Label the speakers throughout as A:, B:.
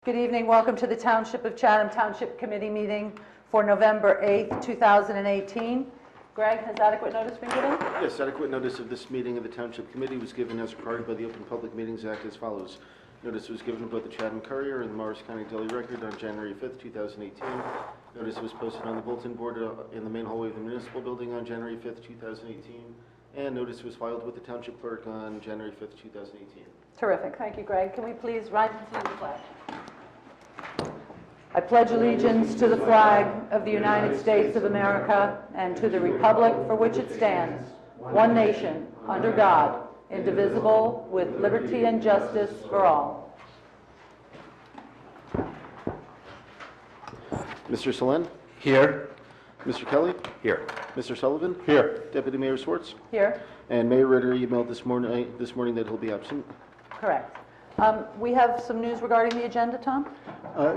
A: Good evening. Welcome to the Township of Chatham Township Committee meeting for November 8th, 2018. Greg, has adequate notice been given?
B: Yes, adequate notice of this meeting of the Township Committee was given as required by the Open Public Meetings Act as follows. Notice was given to both the Chatham Courier and the Morris County Daily Record on January 5th, 2018. Notice was posted on the bulletin board in the main hallway of the municipal building on January 5th, 2018. And notice was filed with the Township Clerk on January 5th, 2018.
A: Terrific. Thank you, Greg. Can we please rise and salute the flag? I pledge allegiance to the flag of the United States of America and to the republic for which it stands, one nation, under God, indivisible, with liberty and justice for all.
B: Mr. Solen?
C: Here.
B: Mr. Kelly?
C: Here.
B: Mr. Sullivan?
C: Here.
B: Deputy Mayor Swartz?
A: Here?
B: And Mayor Ritter emailed this morning that he'll be absent.
A: Correct. We have some news regarding the agenda, Tom?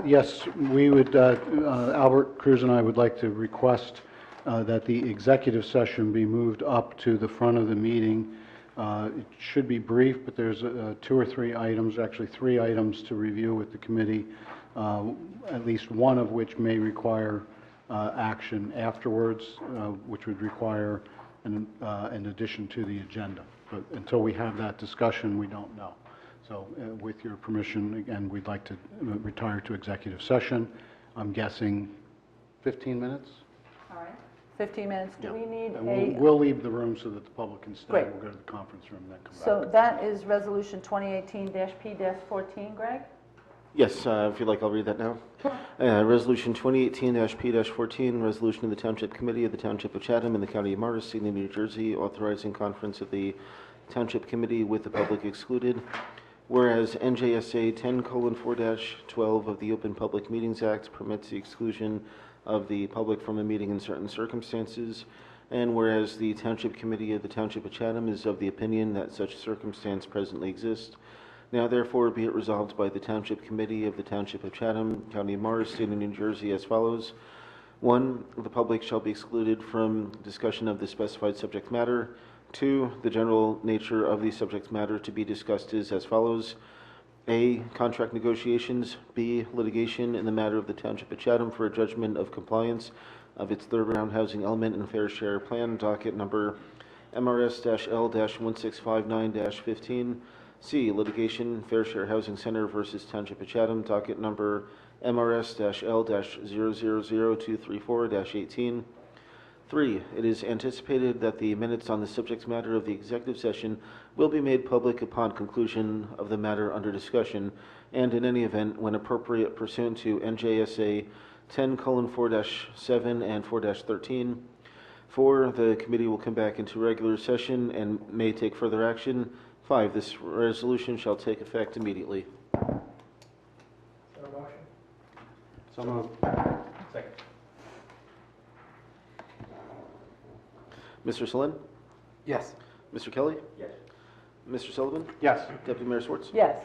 D: Yes, we would, Albert Cruz and I would like to request that the executive session be moved up to the front of the meeting. It should be brief, but there's 2 or 3 items, actually 3 items to review with the committee, at least one of which may require action afterwards, which would require an addition to the agenda. But until we have that discussion, we don't know. So with your permission, again, we'd like to retire to executive session. I'm guessing 15 minutes?
A: All right. 15 minutes. Do we need
D: And we'll leave the room so that the public can stay.
A: Great.
D: We'll go to the conference room and then come back.
A: So that is Resolution 2018-P-14, Greg?
B: Yes, if you'd like, I'll read that now. Resolution 2018-P-14, resolution of the Township Committee of the Township of Chatham in the County of Morris, State of New Jersey, authorizing conference of the Township Committee with the public excluded. Whereas NJSA 10:4-12 of the Open Public Meetings Act permits the exclusion of the public from a meeting in certain circumstances, and whereas the Township Committee of the Township of Chatham is of the opinion that such circumstance presently exists, now therefore be it resolved by the Township Committee of the Township of Chatham, County of Morris, State of New Jersey as follows. 1. The public shall be excluded from discussion of the specified subject matter. 2. The general nature of the subject matter to be discussed is as follows. A. Contract negotiations. B. Litigation in the matter of the Township of Chatham for a judgment of compliance of its third round housing element and fair share plan, docket number MRS-L-1659-15. C. Litigation, Fair Share Housing Center versus Township of Chatham, docket number MRS-L-000234-18. 3. It is anticipated that the minutes on the subject matter of the executive session will be made public upon conclusion of the matter under discussion, and in any event, when appropriate pursuant to NJSA 10:4-7 and 4-13. 4. The committee will come back into regular session and may take further action. 5. This resolution shall take effect immediately.
D: So moved.
C: Second.
B: Mr. Solen?
C: Yes.
B: Mr. Kelly?
C: Yes.
B: Mr. Sullivan?
D: Yes.
B: Deputy Mayor Swartz?
A: Yes.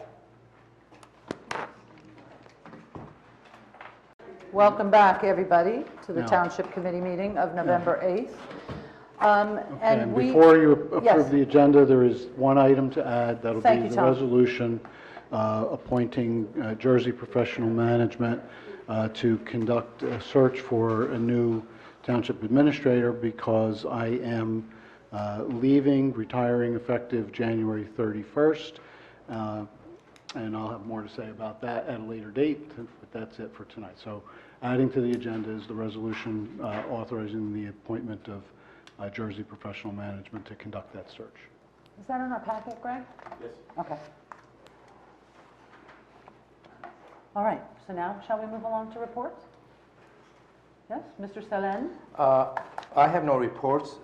A: Welcome back, everybody, to the
D: No.
A: Township Committee meeting of November 8th.
D: And before you approve
A: Yes.
D: the agenda, there is one item to add. That'll
A: Thank
D: be
A: you,
D: the
A: Tom.
D: resolution appointing Jersey Professional Management to conduct a search for a new township administrator, because I am retiring effective January 31st. And I'll have more to say about that at a later date, but that's it for tonight. So adding to the agenda is the resolution authorizing the appointment of Jersey Professional Management to conduct that search.
A: Is that in our packet, Greg?
C: Yes.
A: Okay. All right, so now shall we move along to reports? Yes, Mr. Selen?
E: I have no reports.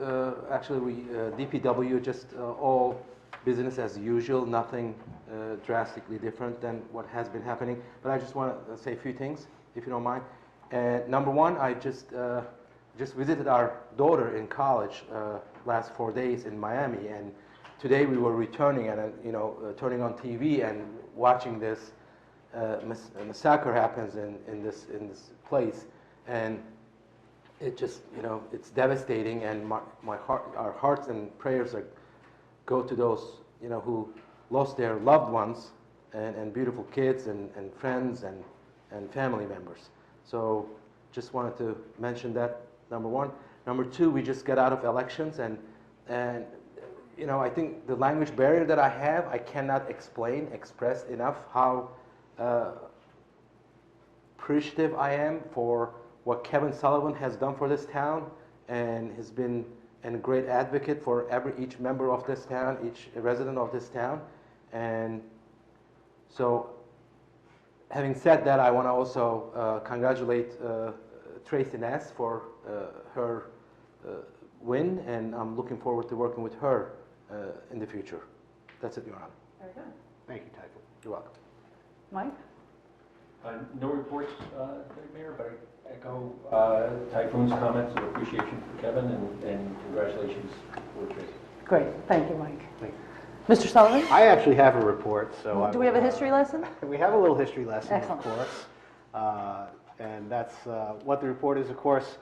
E: Actually, DPW, just all business as usual, nothing drastically different than what has been happening. But I just want to say a few things, if you don't mind. Number one, I just visited our daughter in college last 4 days in Miami, and today we were returning and turning on TV and watching this massacre happens in this place, and it just it's devastating, and our hearts and prayers go to those who lost their loved ones and beautiful kids and friends and family members. So just wanted to mention that, number one. Number two, we just got out of elections, and you know, I think the language barrier that I have, I cannot express enough how appreciative I am for what Kevin Sullivan has done for this town, and has been a great advocate for each member of this town, each resident of this town. And so, having said that, I want to also congratulate Tracy Ness for her win, and I'm looking forward to working with her in the future. That's it, Your Honor.
A: Very good.
C: Thank you, Typhoon.
E: You're welcome.
A: Mike?
F: No reports, Mayor, but I echo Typhoon's comments of appreciation for Kevin and congratulations for Tracy.
A: Great, thank you, Mike.
C: Thank
A: Mr. Sullivan?
C: I actually have a report, so
A: Do we have a history lesson?
C: We have a little history lesson,
A: Excellent.
C: of course, and that's what the report is. Of course,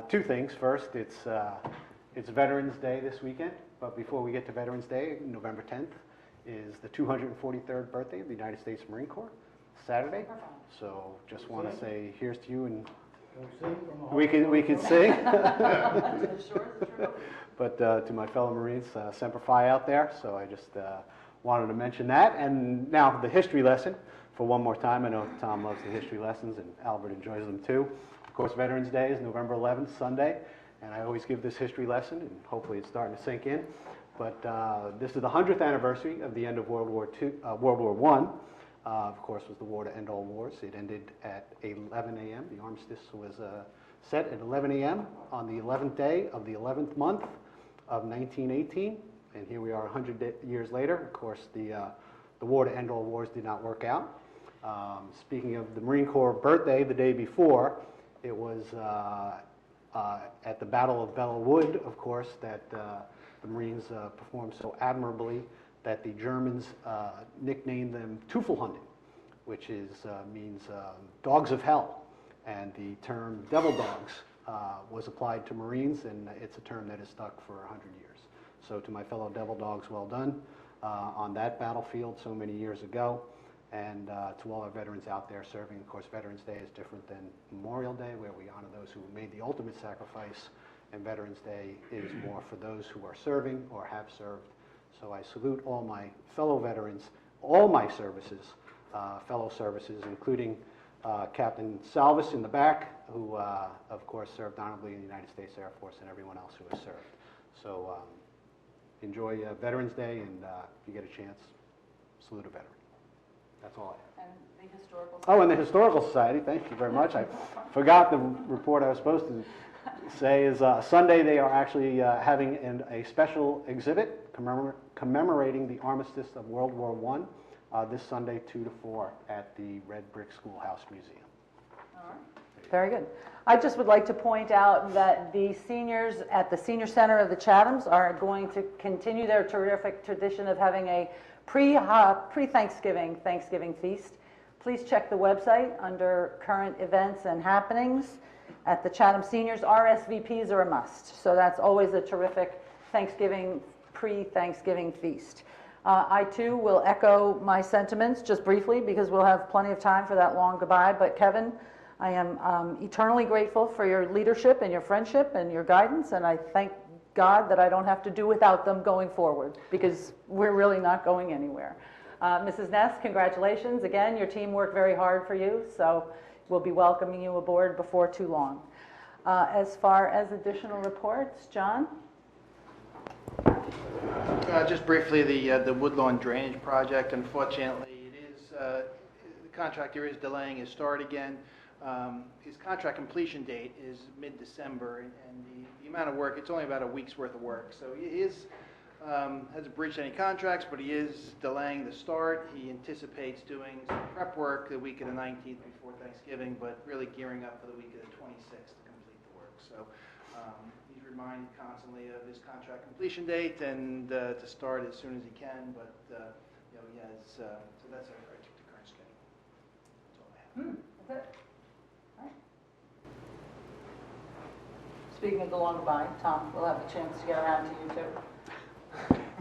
C: two things. First, it's Veterans Day this weekend, but before we get to Veterans Day, November 10th is the 243rd birthday of the United States Marine Corps, Saturday. So just want to say here's to you, and we can sing. But to my fellow Marines, Semper Fi out there. So I just wanted to mention that. And now the history lesson for one more time. I know Tom loves the history lessons, and Albert enjoys them too. Of course, Veterans Day is November 11th, Sunday, and I always give this history lesson, and hopefully it's starting to sink in. But this is the 100th anniversary of the end of World War I. Of course, was the war to end all wars. It ended at 11 a.m. The armistice was set at 11 a.m. on the 11th day of the 11th month of 1918. And here we are 100 years later. Of course, the war to end all wars did not work out. Speaking of the Marine Corps birthday, the day before, it was at the Battle of Belleau Wood, of course, that the Marines performed so admirably that the Germans nicknamed them Teufelhunden, which means dogs of hell. And the term devil dogs was applied to Marines, and it's a term that has stuck for 100 years. So to my fellow devil dogs, well done on that battlefield so many years ago. And to all our veterans out there serving. Of course, Veterans Day is different than Memorial Day, where we honor those who made the ultimate sacrifice, and Veterans Day is more for those who are serving or have served. So I salute all my fellow veterans, all my services, fellow services, including Captain Salvis in the back, who, of course, served honorably in the United States Air Force, and everyone else who has served. So enjoy Veterans Day, and if you get a chance, salute a veteran. That's all I have.
A: And the Historical Society.
C: Oh, and the Historical Society, thank you very much. I forgot the report I was supposed to say is Sunday they are actually having a special exhibit commemorating the armistice of World War I this Sunday 2 to 4 at the Red Brick Schoolhouse Museum.
A: All right. Very good. I just would like to point out that the seniors at the Senior Center of the Chathams are going to continue their terrific tradition of having a pre-Thanksgiving Thanksgiving feast. Please check the website under current events and happenings. At the Chatham Seniors, RSVPs are a must. So that's always a terrific pre-Thanksgiving feast. I too will echo my sentiments just briefly because we'll have plenty of time for that long goodbye. But Kevin, I am eternally grateful for your leadership and your friendship and your guidance, and I thank God that I don't have to do without them going forward, because we're really not going anywhere. Mrs. Ness, congratulations. Again, your team worked very hard for you, so we'll be welcoming you aboard before too long. As far as additional reports, John?
G: Just briefly, the Woodlawn Drainage Project, unfortunately, the contractor is delaying his start again. His contract completion date is mid-December, and the amount of work, it's only about a week's worth of work. So he hasn't breached any contracts, but he is delaying the start. He anticipates doing some prep work the week of the 19th before Thanksgiving, but really gearing up for the week of the 26th to complete the work. So he's reminded constantly of his contract completion date and to start as soon as he can, but he has, so that's our current schedule. That's all I have.
A: That's it. Speaking of the long goodbye, Tom, we'll have a chance to get around to you too.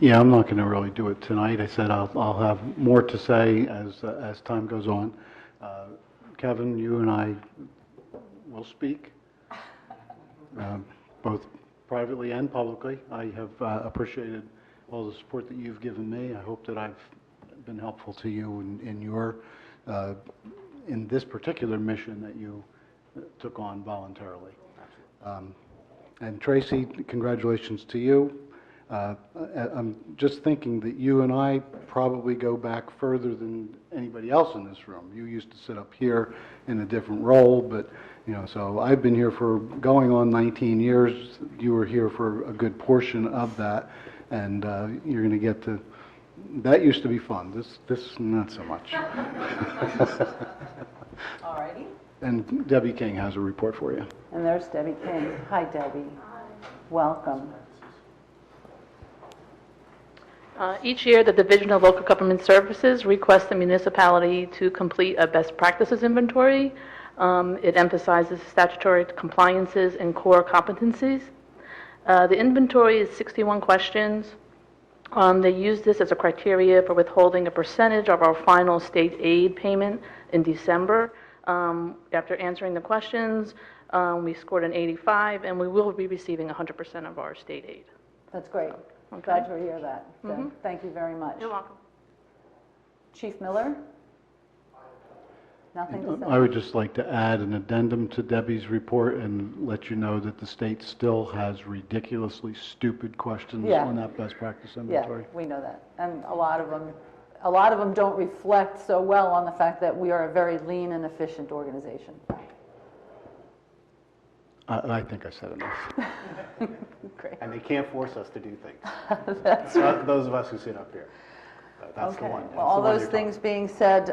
D: Yeah, I'm not going to really do it tonight. I said I'll have more to say as time goes on. Kevin, you and I will speak, both privately and publicly. I have appreciated all the support that you've given me. I hope that I've been helpful to you in your in this particular mission that you took on voluntarily. And Tracy, congratulations to you. I'm just thinking that you and I probably go back further than anybody else in this room. You used to sit up here in a different role, but, you know, so I've been here for going on 19 years. You were here for a good portion of that, and you're going to get to, that used to be fun. This not so much.
A: All righty.
D: And Debbie King has a report for you.
A: And there's Debbie King. Hi, Debbie. Welcome.
H: Each year, the Division of Local Government Services requests the municipality to complete a best practices inventory. It emphasizes statutory compliances and core competencies. The inventory is 61 questions. They use this as a criteria for withholding a percentage of our final state aid payment in December. After answering the questions, we scored an 85, and we will be receiving 100% of our state aid.
A: That's great. I'm glad to hear that. Deb. Thank you very much.
H: You're welcome.
A: Chief Miller? Nothing to say?
D: I would just like to add an addendum to Debbie's report and let you know that the state still has ridiculously stupid questions
A: Yeah.
D: on that best practice
A: Yeah,
D: inventory.
A: we know that. And a lot of them don't reflect so well on the fact that we are a very lean and efficient organization.
D: I think I said enough.
A: Great.
C: And they can't force us to do things. Those of us who sit up here. That's the
A: Okay.
C: one. That's
A: Well, all
C: the one
A: those
C: you're
A: things
C: talking
A: being said,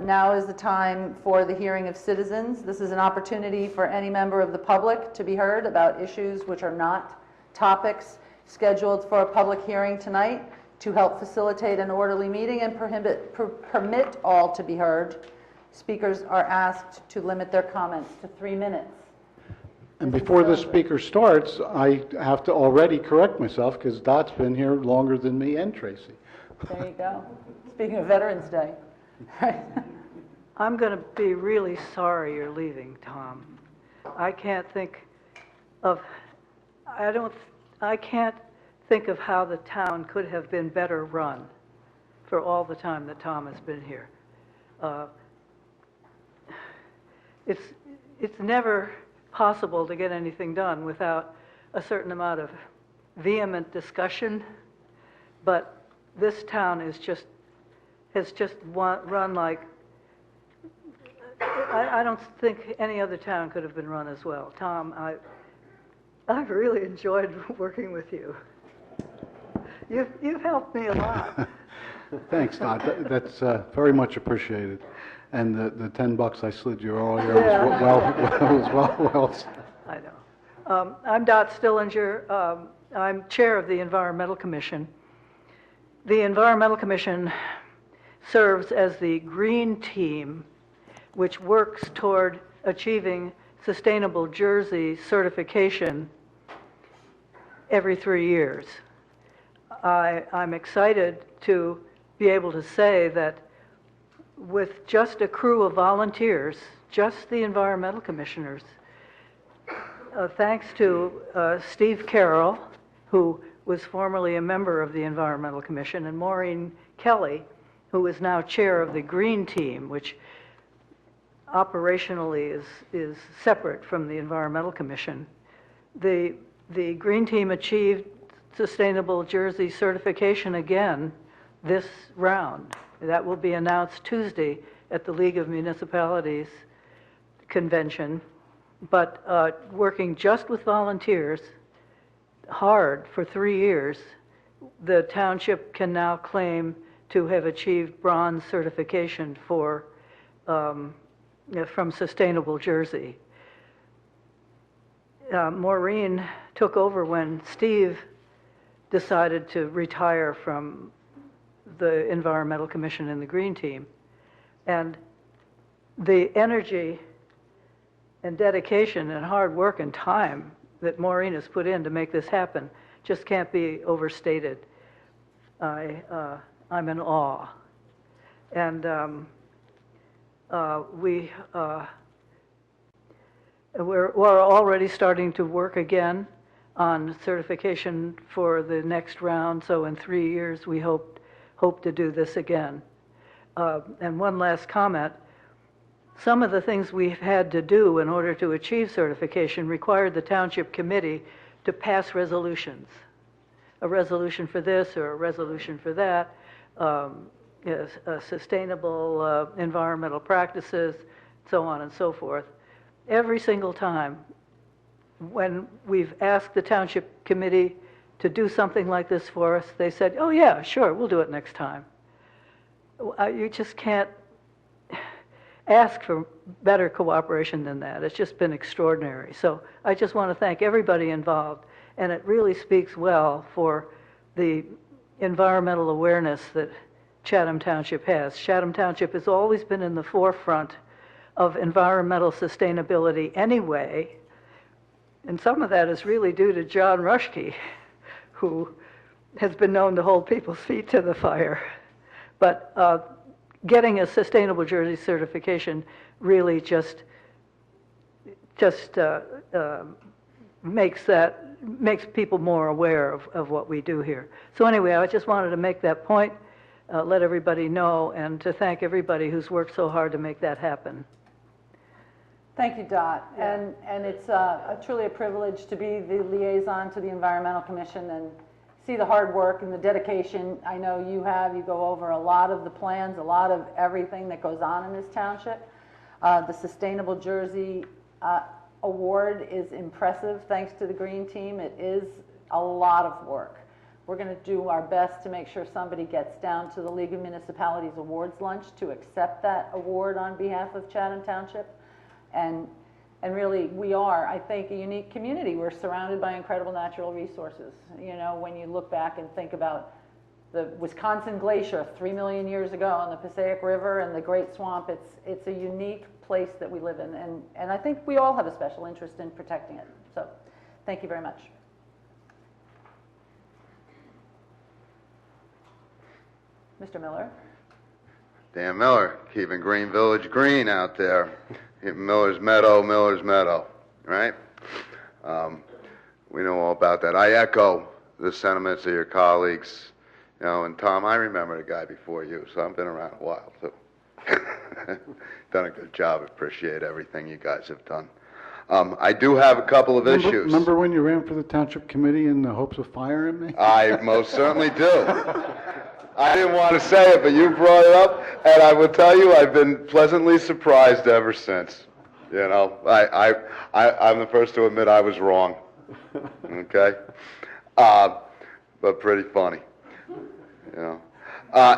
A: now is the time for the hearing of citizens. This is an opportunity for any member of the public to be heard about issues which are not topics scheduled for a public hearing tonight. To help facilitate an orderly meeting and permit all to be heard, speakers are asked to limit their comments to 3 minutes.
D: And before the speaker starts, I have to already correct myself because Dot's been here longer than me and Tracy.
A: There you go. Speaking of Veterans Day.
I: I'm going to be really sorry you're leaving, Tom. I can't think of how the town could have been better run for all the time that Tom has been here. It's never possible to get anything done without a certain amount of vehement discussion, but this town has just run like, I don't think any other town could have been run as well. Tom, I've really enjoyed working with you. You've helped me a lot.
D: Thanks, Dot. That's very much appreciated. And the $10 I slid you earlier was well.
I: I know. I'm Dot Stillinger. I'm chair of the Environmental Commission. The Environmental Commission serves as the green team, which works toward achieving Sustainable Jersey certification every 3 years. I'm excited to be able to say that with just a crew of volunteers, just the environmental commissioners, thanks to Steve Carroll, who was formerly a member of the Environmental Commission, and Maureen Kelly, who is now chair of the Green Team, which operationally is separate from the Environmental Commission. The Green Team achieved Sustainable Jersey certification again this round. That will be announced Tuesday at the League of Municipalities convention. But working just with volunteers, hard for 3 years, the township can now claim to have achieved bronze certification from Sustainable Jersey. Maureen took over when Steve decided to retire from the Environmental Commission and the Green Team. And the energy and dedication and hard work and time that Maureen has put in to make this happen just can't be overstated. I'm in awe. And we're already starting to work again on certification for the next round. So in 3 years, we hope to do this again. And one last comment. Some of the things we've had to do in order to achieve certification required the Township Committee to pass resolutions. A resolution for this or a resolution for that, sustainable environmental practices, so on and so forth. Every single time when we've asked the Township Committee to do something like this for us, they said, oh yeah, sure, we'll do it next time. You just can't ask for better cooperation than that. It's just been extraordinary. So I just want to thank everybody involved, and it really speaks well for the environmental awareness that Chatham Township has. Chatham Township has always been in the forefront of environmental sustainability anyway, and some of that is really due to John Rushke, who has been known to hold people's feet to the fire. But getting a Sustainable Jersey certification really just makes people more aware of what we do here. So anyway, I just wanted to make that point, let everybody know, and to thank everybody who's worked so hard to make that happen.
A: Thank you, Dot. And it's truly a privilege to be the liaison to the Environmental Commission and see the hard work and the dedication I know you have. You go over a lot of the plans, a lot of everything that goes on in this township. The Sustainable Jersey Award is impressive thanks to the Green Team. It is a lot of work. We're going to do our best to make sure somebody gets down to the League of Municipalities Awards lunch to accept that award on behalf of Chatham Township. And really, we are, I think, a unique community. We're surrounded by incredible natural resources. You know, when you look back and think about the Wisconsin Glacier 3 million years ago on the Passaic River and the Great Swamp, it's a unique place that we live in. And I think we all have a special interest in protecting it. So thank you very much. Mr. Miller.
J: Dan Miller, keeping Green Village green out there. Miller's Meadow, right? We know all about that. I echo the sentiments of your colleagues. You know, and Tom, I remember the guy before you, so I've been around a while, too. Done a good job. Appreciate everything you guys have done. I do have a couple of issues.
D: Remember when you ran for the Township Committee in the hopes of firing me?
J: I most certainly do. I didn't want to say it, but you brought it up, and I will tell you, I've been pleasantly surprised ever since. You know, I'm the first to admit I was wrong. Okay, but pretty funny. You know.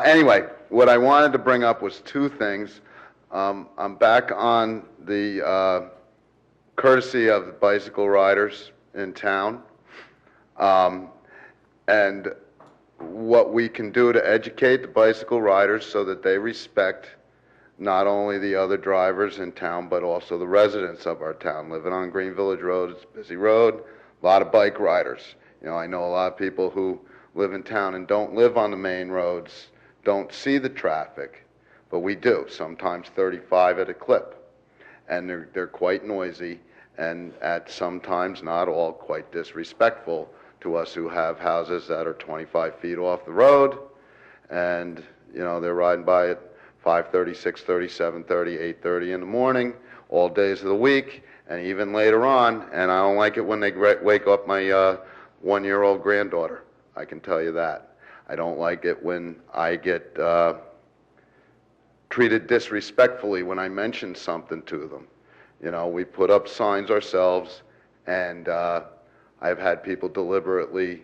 J: Anyway, what I wanted to bring up was two things. I'm back on the courtesy of the bicycle riders in town, and what we can do to educate the bicycle riders so that they respect not only the other drivers in town, but also the residents of our town. Living on Green Village Road, it's a busy road, a lot of bike riders. You know, I know a lot of people who live in town and don't live on the main roads, don't see the traffic, but we do, sometimes 35 at a clip. And they're quite noisy, and at sometimes, not all, quite disrespectful to us who have houses that are 25 feet off the road, and you know, they're riding by at 5:30, 6:30, 7:30, 8:30 in the morning, all days of the week, and even later on. And I don't like it when they wake up my one-year-old granddaughter. I can tell you that. I don't like it when I get treated disrespectfully when I mention something to them. You know, we put up signs ourselves, and I've had people deliberately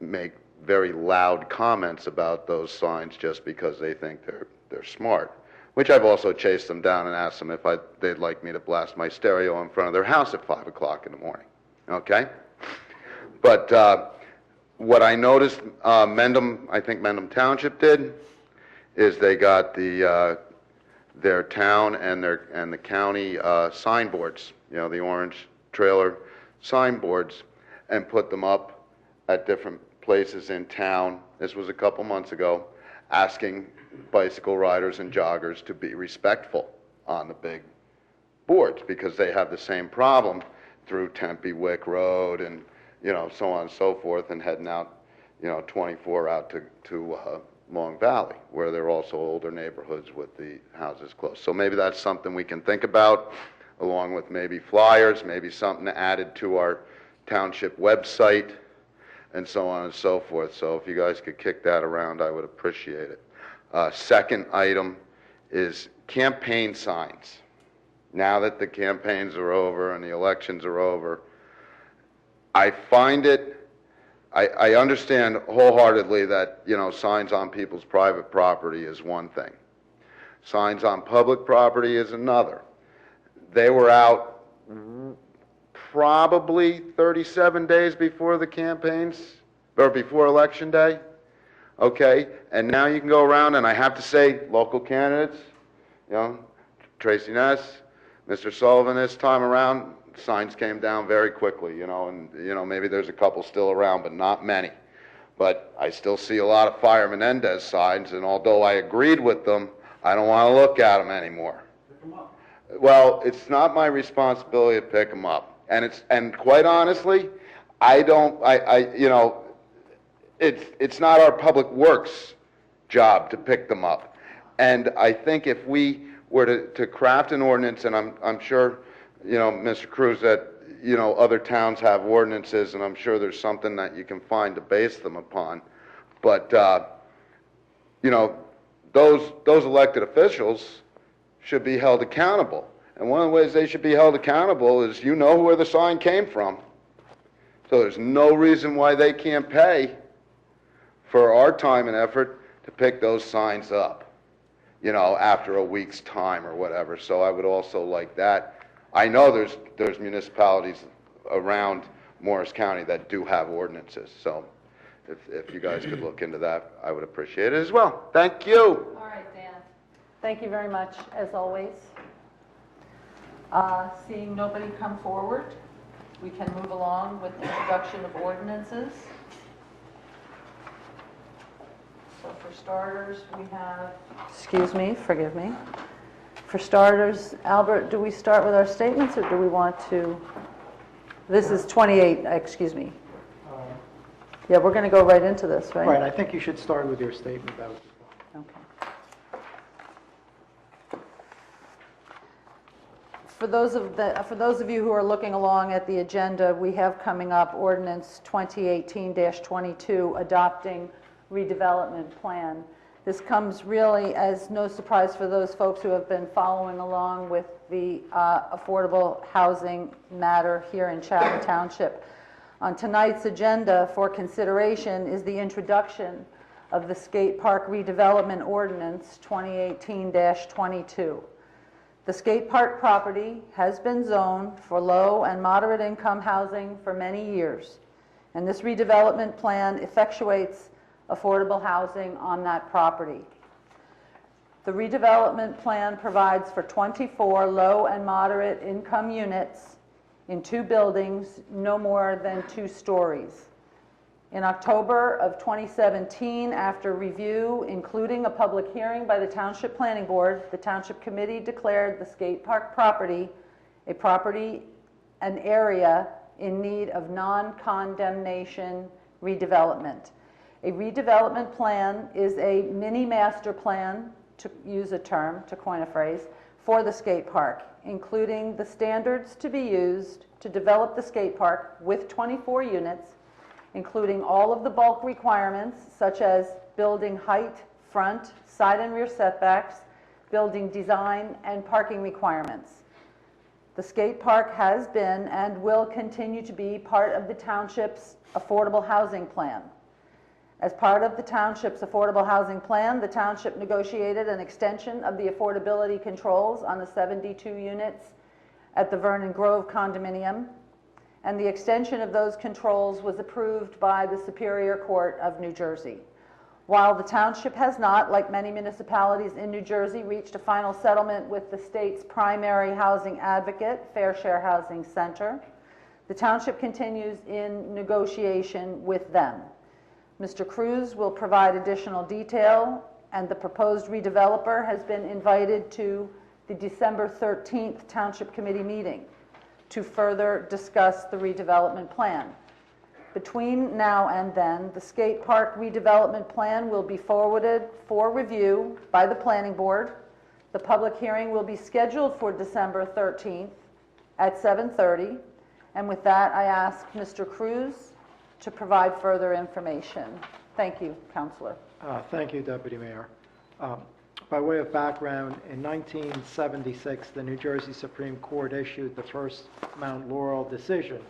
J: make very loud comments about those signs just because they think they're smart, which I've also chased them down and asked them if they'd like me to blast my stereo in front of their house at 5 o'clock in the morning, okay? But what I noticed I think Mendham Township did, is they got their town and the county signboards, you know, the orange trailer signboards, and put them up at different places in town, this was a couple months ago, asking bicycle riders and joggers to be respectful on the big boards, because they have the same problem through Tempe Wick Road and, so on and so forth, and heading out, 24 out to Long Valley, where there are also older neighborhoods with the houses close. So maybe that's something we can think about, along with maybe flyers, maybe something added to our township website, and so on and so forth. So if you guys could kick that around, I would appreciate it. Second item is campaign signs. Now that the campaigns are over and the elections are over, I find it, I understand wholeheartedly that, signs on people's private property is one thing. Signs on public property is another. They were out probably 37 days before the campaigns, or before Election Day, okay? And now you can go around, and I have to say, local candidates, Tracy Ness, Mr. Sullivan, this time around, signs came down very quickly, and, maybe there's a couple still around, but not many. But I still see a lot of Fire Menendez signs, and although I agreed with them, I don't want to look at them anymore.
C: Pick them up.
J: Well, it's not my responsibility to pick them up. And quite honestly, it's not our public works job to pick them up. And I think if we were to craft an ordinance, and I'm sure, Mr. Cruz, that, other towns have ordinances, and I'm sure there's something that you can find to base them upon. But, those elected officials should be held accountable. And one of the ways they should be held accountable is where the sign came from. So there's no reason why they can't pay for our time and effort to pick those signs up, after a week's time or whatever. So I would also like that. I know there's municipalities around Morris County that do have ordinances. So if you guys could look into that, I would appreciate it as well. Thank you.
A: All right, Dan. Thank you very much, as always. Seeing nobody come forward, we can move along with the introduction of ordinances. So for starters, we have, forgive me. For starters, Albert, do we start with our statements, or do we want to? This is 28, excuse me. Yeah, we're going to go right into this, right?
K: Right, I think you should start with your statement. That was
A: Okay. For those of you who are looking along at the agenda, we have coming up ordinance 2018-22, adopting redevelopment plan. This comes really as no surprise for those folks who have been following along with the affordable housing matter here in Chatham Township. On tonight's agenda for consideration is the introduction of the skate park redevelopment ordinance 2018-22. The skate park property has been zoned for low and moderate income housing for many years, and this redevelopment plan effectuates affordable housing on that property. The redevelopment plan provides for 24 low and moderate income units in 2 buildings, no more than 2 stories. In October of 2017, after review, including a public hearing by the Township Planning Board, the Township Committee declared the skate park property an area in need of non-condemnation redevelopment. A redevelopment plan is a mini master plan, to use a term, to coin a phrase, for the skate park, including the standards to be used to develop the skate park with 24 units, including all of the bulk requirements such as building height, front, side and rear setbacks, building design, and parking requirements. The skate park has been and will continue to be part of the township's affordable housing plan. As part of the township's affordable housing plan, the township negotiated an extension of the affordability controls on the 72 units at the Vernon Grove condominium, and the extension of those controls was approved by the Superior Court of New Jersey. While the township has not, like many municipalities in New Jersey, reached a final settlement with the state's primary housing advocate, Fair Share Housing Center, the township continues in negotiation with them. Mr. Cruz will provide additional detail, and the proposed redeveloper has been invited to the December 13th Township Committee meeting to further discuss the redevelopment plan. Between now and then, the skate park redevelopment plan will be forwarded for review by the Planning Board. The public hearing will be scheduled for December 13th at 7:30. And with that, I ask Mr. Cruz to provide further information. Thank you, Councilor.
K: Thank you, Deputy Mayor. By way of background, in 1976, the New Jersey Supreme Court issued the first Mount Laurel decision.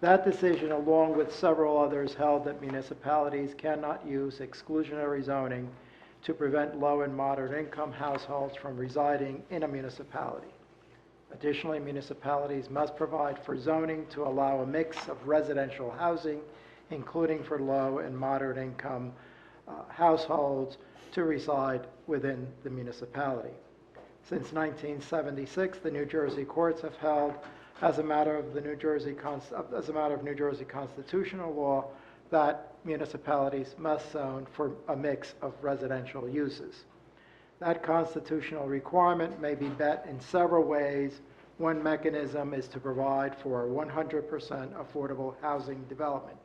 K: That decision, along with several others, held that municipalities cannot use exclusionary zoning to prevent low and moderate income households from residing in a municipality. Additionally, municipalities must provide for zoning to allow a mix of residential housing, including for low and moderate income households, to reside within the municipality. Since 1976, the New Jersey courts have held, as a matter of New Jersey constitutional law, that municipalities must zone for a mix of residential uses. That constitutional requirement may be met in several ways. One mechanism is to provide for 100% affordable housing development.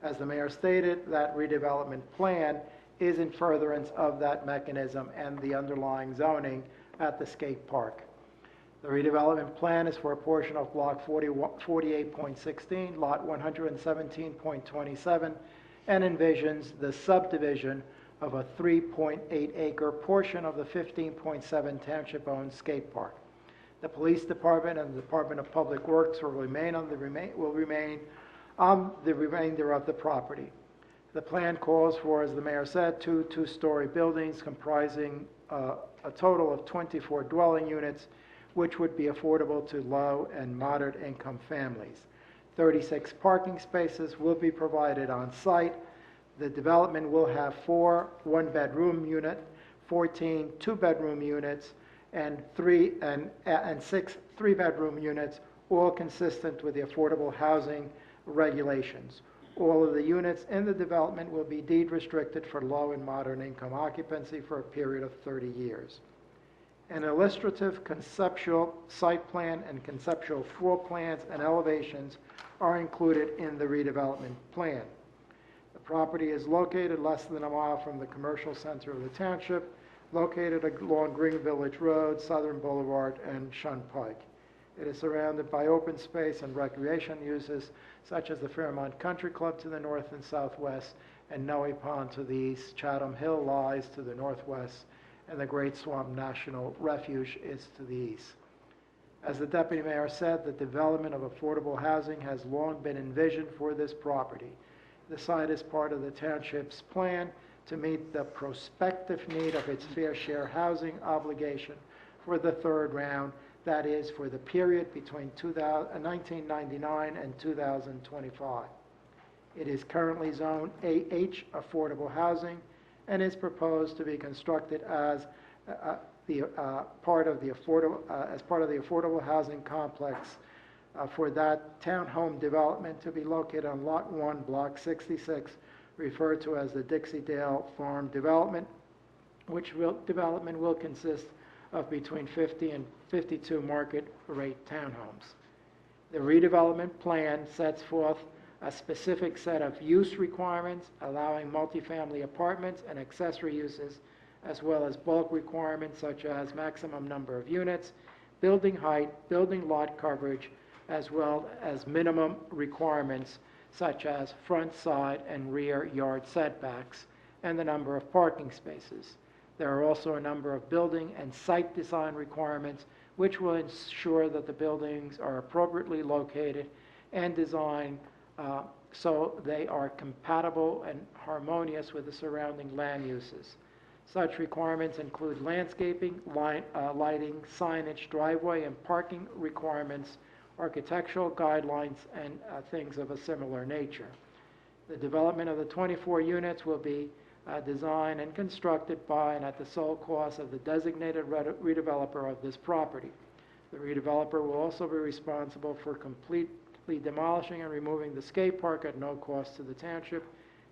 K: As the mayor stated, that redevelopment plan is in furtherance of that mechanism and the underlying zoning at the skate park. The redevelopment plan is for a portion of Block 48.16, Lot 117.27, and envisions the subdivision of a 3.8-acre portion of the 15.7 township-owned skate park. The police department and the Department of Public Works will remain on the remainder of the property. The plan calls for, as the mayor said, two-story buildings comprising a total of 24 dwelling units, which would be affordable to low and moderate income families. 36 parking spaces will be provided on site. The development will have 4 one-bedroom units, 14 two-bedroom units, and 6 three-bedroom units, all consistent with the affordable housing regulations. All of the units in the development will be deed restricted for low and moderate income occupancy for a period of 30 years. An illustrative conceptual site plan and conceptual floor plans and elevations are included in the redevelopment plan. The property is located less than a mile from the commercial center of the township, located along Green Village Road, Southern Boulevard, and Shun Pike. It is surrounded by open space and recreation uses, such as the Fairmont Country Club to the north and southwest, and Noe Pond to the east. Chatham Hill lies to the northwest, and the Great Swamp National Refuge is to the east. As the Deputy Mayor said, the development of affordable housing has long been envisioned for this property. The site is part of the township's plan to meet the prospective need of its fair share housing obligation for the third round, that is, for the period between 1999 and 2025. It is currently zoned AH, affordable housing, and is proposed to be constructed as part of the affordable housing complex for that townhome development to be located on Lot 1, Block 66, referred to as the Dixie-Dale Farm Development, which development will consist of between 50 and 52 market rate townhomes. The redevelopment plan sets forth a specific set of use requirements, allowing multifamily apartments and accessory uses, as well as bulk requirements such as maximum number of units, building height, building lot coverage, as well as minimum requirements such as front, side, and rear yard setbacks, and the number of parking spaces. There are also a number of building and site design requirements which will ensure that the buildings are appropriately located and designed so they are compatible and harmonious with the surrounding land uses. Such requirements include landscaping, lighting, signage, driveway and parking requirements, architectural guidelines, and things of a similar nature. The development of the 24 units will be designed and constructed by and at the sole cost of the designated redeveloper of this property. The redeveloper will also be responsible for completely demolishing and removing the skate park at no cost to the township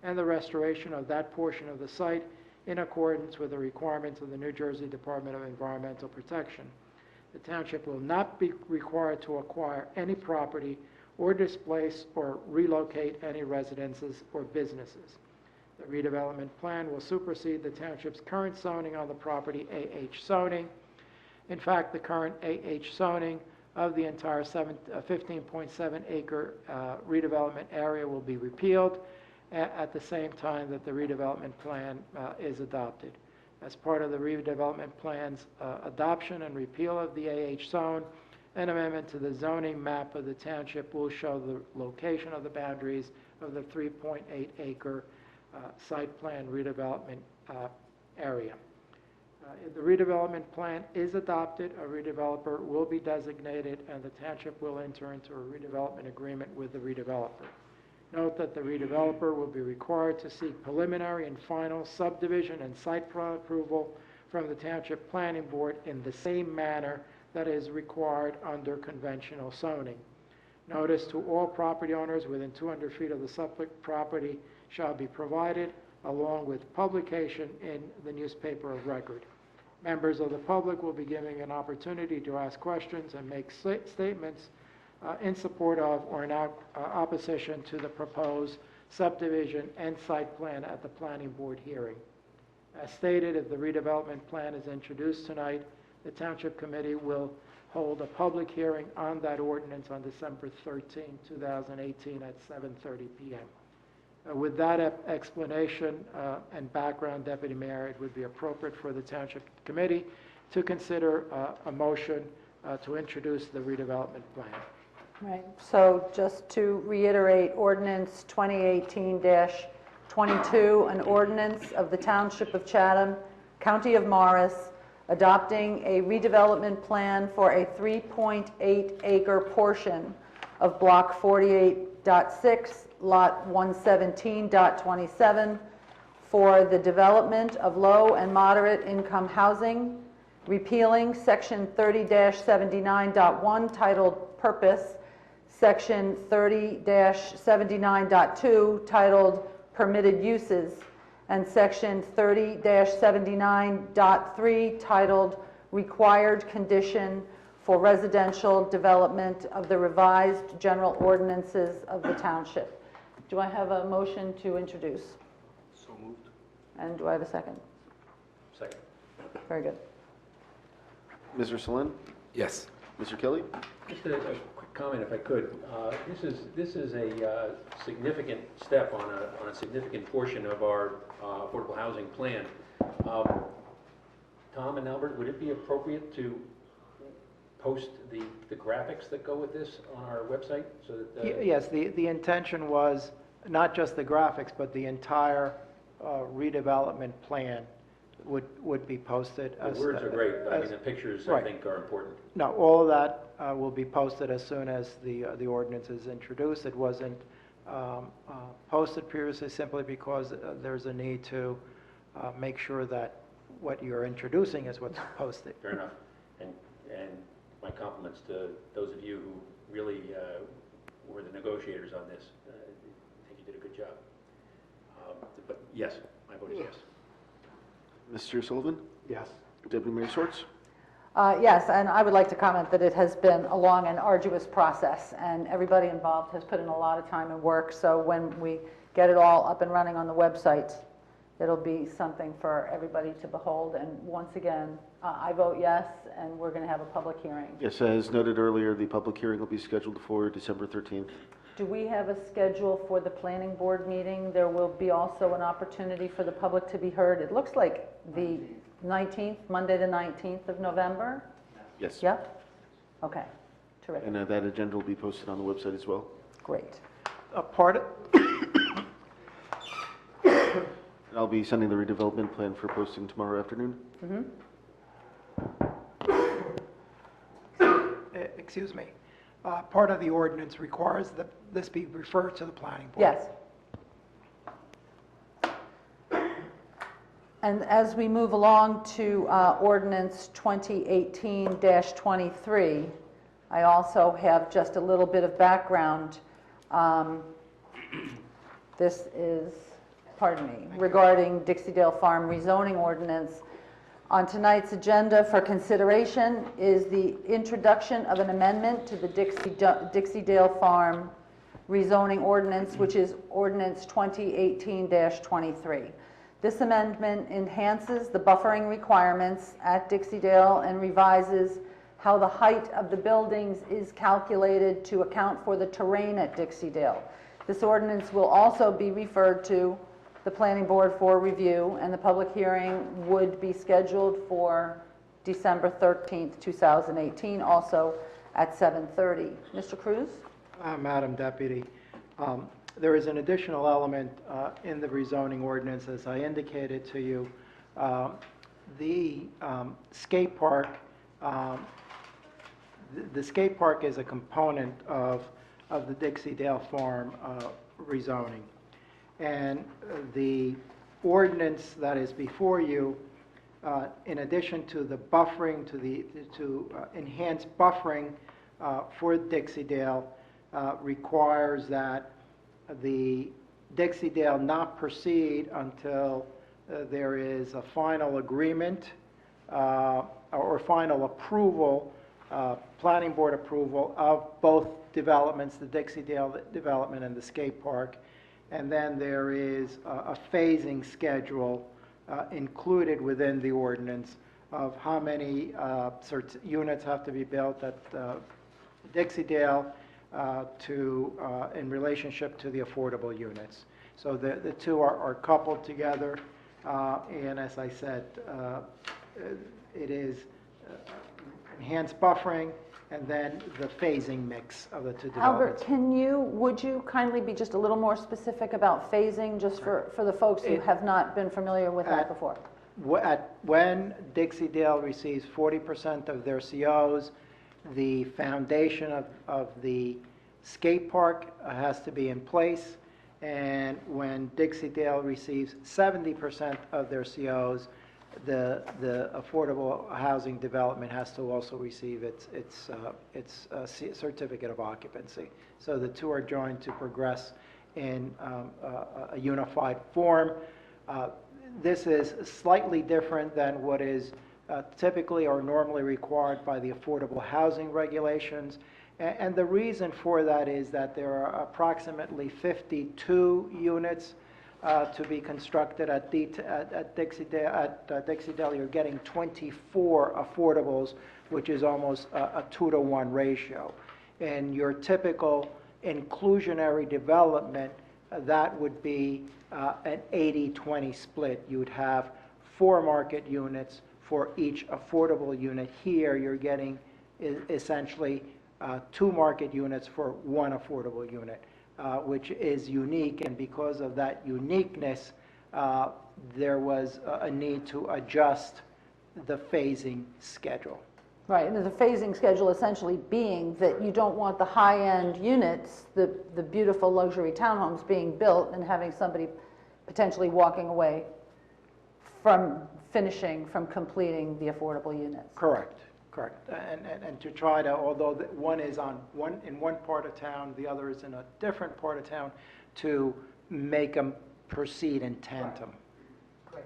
K: and the restoration of that portion of the site in accordance with the requirements of the New Jersey Department of Environmental Protection. The township will not be required to acquire any property or displace or relocate any residences or businesses. The redevelopment plan will supersede the township's current zoning on the property, AH zoning. In fact, the current AH zoning of the entire 15.7 acre redevelopment area will be repealed at the same time that the redevelopment plan is adopted. As part of the redevelopment plan's adoption and repeal of the AH zone, an amendment to the zoning map of the township will show the location of the boundaries of the 3.8 acre site plan redevelopment area. If the redevelopment plan is adopted, a redeveloper will be designated and the township will enter into a redevelopment agreement with the redeveloper. Note that the redeveloper will be required to seek preliminary and final subdivision and site plan approval from the Township Planning Board in the same manner that is required under conventional zoning. Notice to all property owners within 200 feet of the subject property shall be provided, along with publication in the newspaper of record. Members of the public will be given an opportunity to ask questions and make statements in support of or in opposition to the proposed subdivision and site plan at the planning board hearing. As stated, if the redevelopment plan is introduced tonight, the Township Committee will hold a public hearing on that ordinance on December 13, 2018 at 7:30 p.m. With that explanation and background, Deputy Mayor, it would be appropriate for the Township Committee to consider a motion to introduce the redevelopment plan.
A: Right, so just to reiterate, ordinance 2018-22, an ordinance of the Township of Chatham, County of Morris, adopting a redevelopment plan for a 3.8 acre portion of Block 48.6, Lot 117.27, for the development of low and moderate income housing, repealing Section 30-79.1 titled Purpose, Section 30-79.2 titled Permitted Uses, and Section 30-79.3 titled Required Condition for Residential Development of the Revised General Ordinances of the Township. Do I have a motion to introduce?
F: So moved.
A: And do I have a second?
F: Second.
A: Very good.
B: Mr. Salin?
E: Yes.
B: Mr. Kelly?
F: Just a quick comment, if I could. This is a significant step on a significant portion of our affordable housing plan. Tom and Albert, would it be appropriate to post the graphics that go with this on our website so that?
K: Yes, the intention was not just the graphics, but the entire redevelopment plan would be posted.
F: The words are great, but I mean the pictures I
K: right.
F: think are important.
K: No, all of that will be posted as soon as the ordinance is introduced. It wasn't posted previously simply because there's a need to make sure that what you're introducing is what's posted.
F: Fair enough. And my compliments to those of you who really were the negotiators on this. I think you did a good job. But yes, my vote is yes.
B: Mr. Sullivan?
C: Yes.
B: Deputy Mayor Swartz?
A: Yes, and I would like to comment that it has been a long and arduous process, and everybody involved has put in a lot of time and work, so when we get it all up and running on the website, it'll be something for everybody to behold. And once again, I vote yes, and we're going to have a public hearing.
B: Yes, as noted earlier, the public hearing will be scheduled for December 13th.
A: Do we have a schedule for the planning board meeting? There will be also an opportunity for the public to be heard. It looks like the 19th, Monday the 19th of November?
B: Yes.
A: Yep? Okay, terrific,
B: And that agenda will be posted on the website as well.
A: great.
B: I'll be sending the redevelopment plan for posting tomorrow afternoon.
K: Excuse me. Part of the ordinance requires that this be referred to the planning board.
A: Yes. And as we move along to ordinance 2018-23, I also have just a little bit of background. This is regarding Dixie-Dale Farm rezoning ordinance. On tonight's agenda for consideration is the introduction of an amendment to the Dixie-Dale Farm rezoning ordinance, which is ordinance 2018-23. This amendment enhances the buffering requirements at Dixie-Dale and revises how the height of the buildings is calculated to account for the terrain at Dixie-Dale. This ordinance will also be referred to the Planning Board for review, and the public hearing would be scheduled for December 13th, 2018, also at 7:30. Mr. Cruz?
K: Madam Deputy, there is an additional element in the rezoning ordinance, as I indicated to you. The skate park, the skate park is a component of the Dixie-Dale Farm rezoning. And the ordinance that is before you, in addition to the buffering, to enhance buffering for Dixie-Dale, requires that the Dixie-Dale not proceed until there is a final agreement or final approval, planning board approval of both developments, the Dixie-Dale development and the skate park. And then there is a phasing schedule included within the ordinance of how many units have to be built at Dixie-Dale in relationship to the affordable units. So the two are coupled together, and as I said, it is enhanced buffering and then the phasing mix of the two developments.
A: Albert, would you kindly be just a little more specific about phasing, just for the folks who have not been familiar with that before?
K: When Dixie-Dale receives 40% of their COs, the foundation of the skate park has to be in place, and when Dixie-Dale receives 70% of their COs, the affordable housing development has to also receive its certificate of occupancy. So the two are joined to progress in a unified form. This is slightly different than what is typically or normally required by the affordable housing regulations. And the reason for that is that there are approximately 52 units to be constructed at Dixie-Dale. At Dixie-Dale, you're getting 24 affordables, which is almost a 2-to-1 ratio. In your typical inclusionary development, that would be an 80-20 split. You would have 4 market units for each affordable unit. Here, you're getting essentially 2 market units for 1 affordable unit. Which is unique, and because of that uniqueness, there was a need to adjust the phasing schedule.
A: Right, and the phasing schedule essentially being that you don't want the high-end units, the beautiful luxury townhomes being built and having somebody potentially walking away from completing the affordable units.
K: Correct. And to try to, although one is in one part of town, the other is in a different part of town, to make them proceed in tandem.
A: Great.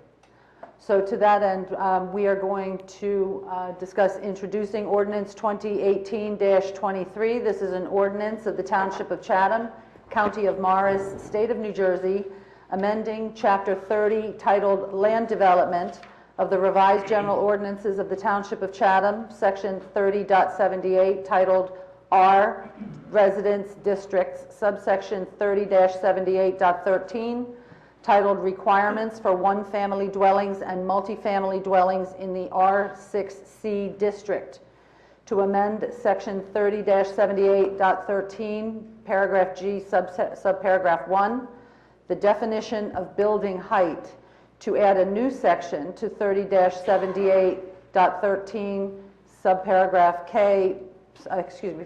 A: So to that end, we are going to discuss introducing ordinance 2018-23. This is an ordinance of the Township of Chatham, County of Morris, State of New Jersey, amending Chapter 30 titled Land Development of the Revised General Ordinances of the Township of Chatham, Section 30.78, titled R, Residence Districts, subsection 30-78.13, titled Requirements for One-Family Dwellings and Multifamily Dwellings in the R6C District, to amend Section 30-78.13, Paragraph G, subparagraph 1, the definition of building height, to add a new section to 30-78.13, subparagraph K,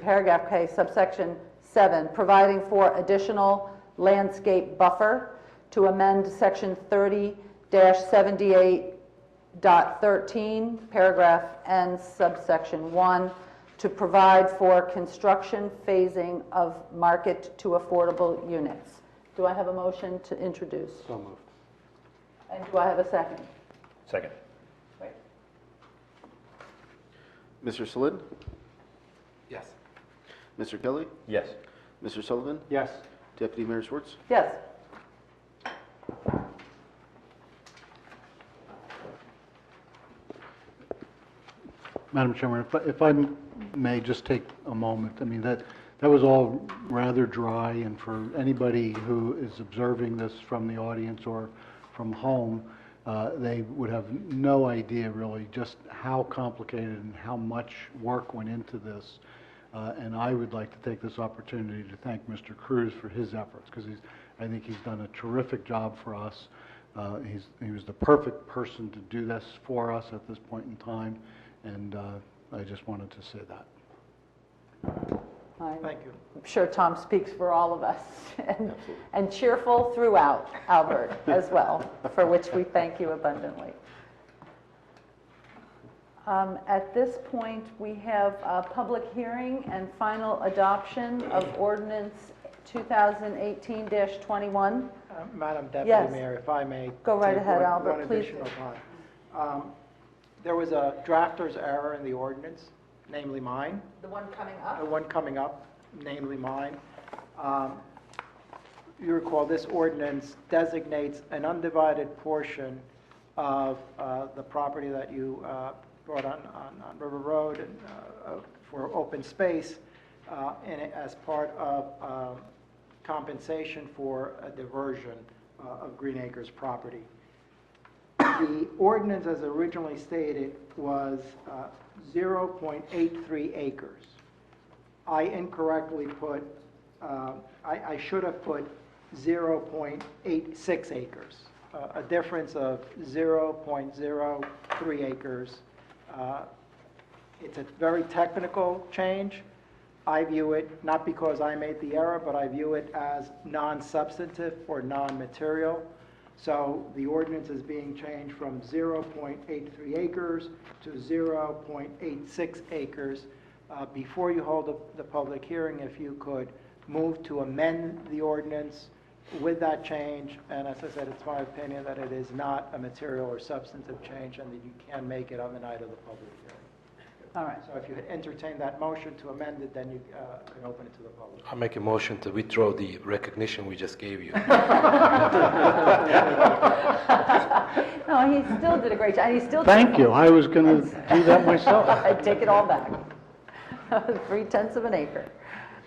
A: paragraph K, subsection 7, providing for additional landscape buffer, to amend section 30-78.13, paragraph N, subsection 1, to provide for construction phasing of market to affordable units. Do I have a motion to introduce?
C: So moved.
A: And do I have a second?
F: Second.
A: Great.
B: Mr. Solid?
E: Yes.
B: Mr. Kelly?
F: Yes.
B: Mr. Sullivan?
C: Yes.
B: Deputy Mayor Schwartz?
A: Yes.
D: Madam Chairman, if I may just take a moment, I mean, that was all rather dry, and for anybody who is observing this from the audience or from home, they would have no idea really just how complicated and how much work went into this. And I would like to take this opportunity to thank Mr. Cruz for his efforts, because I think he's done a terrific job for us. He was the perfect person to do this for us at this point in time, and I just wanted to say that.
K: Thank you.
A: I'm sure Tom speaks for all of us, and cheerful throughout, Albert, as well, for which we thank you abundantly. At this point, we have a public hearing and final adoption of ordinance 2018-21.
K: Madam Deputy
A: Yes.
K: Mayor, if I may.
A: Go right
K: take
A: ahead,
K: one
A: Albert, please.
K: additional time. There was a drafter's error in the ordinance, namely mine.
A: The one coming
K: The one coming up, namely mine. You recall this ordinance designates an undivided portion of the property that you brought on River Road and, for open space as part of compensation for a diversion of Green Acres property. The ordinance as originally stated was 0.83 acres. I incorrectly put, I should have put 0.86 acres, a difference of 0.03 acres. It's a very technical change. I view it, not because I made the error, but I view it as non-substantive or non-material. So the ordinance is being changed from 0.83 acres to 0.86 acres. Before you hold the public hearing, if you could move to amend the ordinance with that change, and as I said, it's my opinion that it is not a material or substantive change and that you can make it on the night of the public hearing.
A: All right.
K: So if you had entertained that motion to amend it, then you can open it to the public.
E: I make a motion to withdraw the recognition we just gave you.
A: No, he still did a great job, and he still.
D: Thank you. I was going to do that myself.
A: I take it all back. 3/10 of an acre,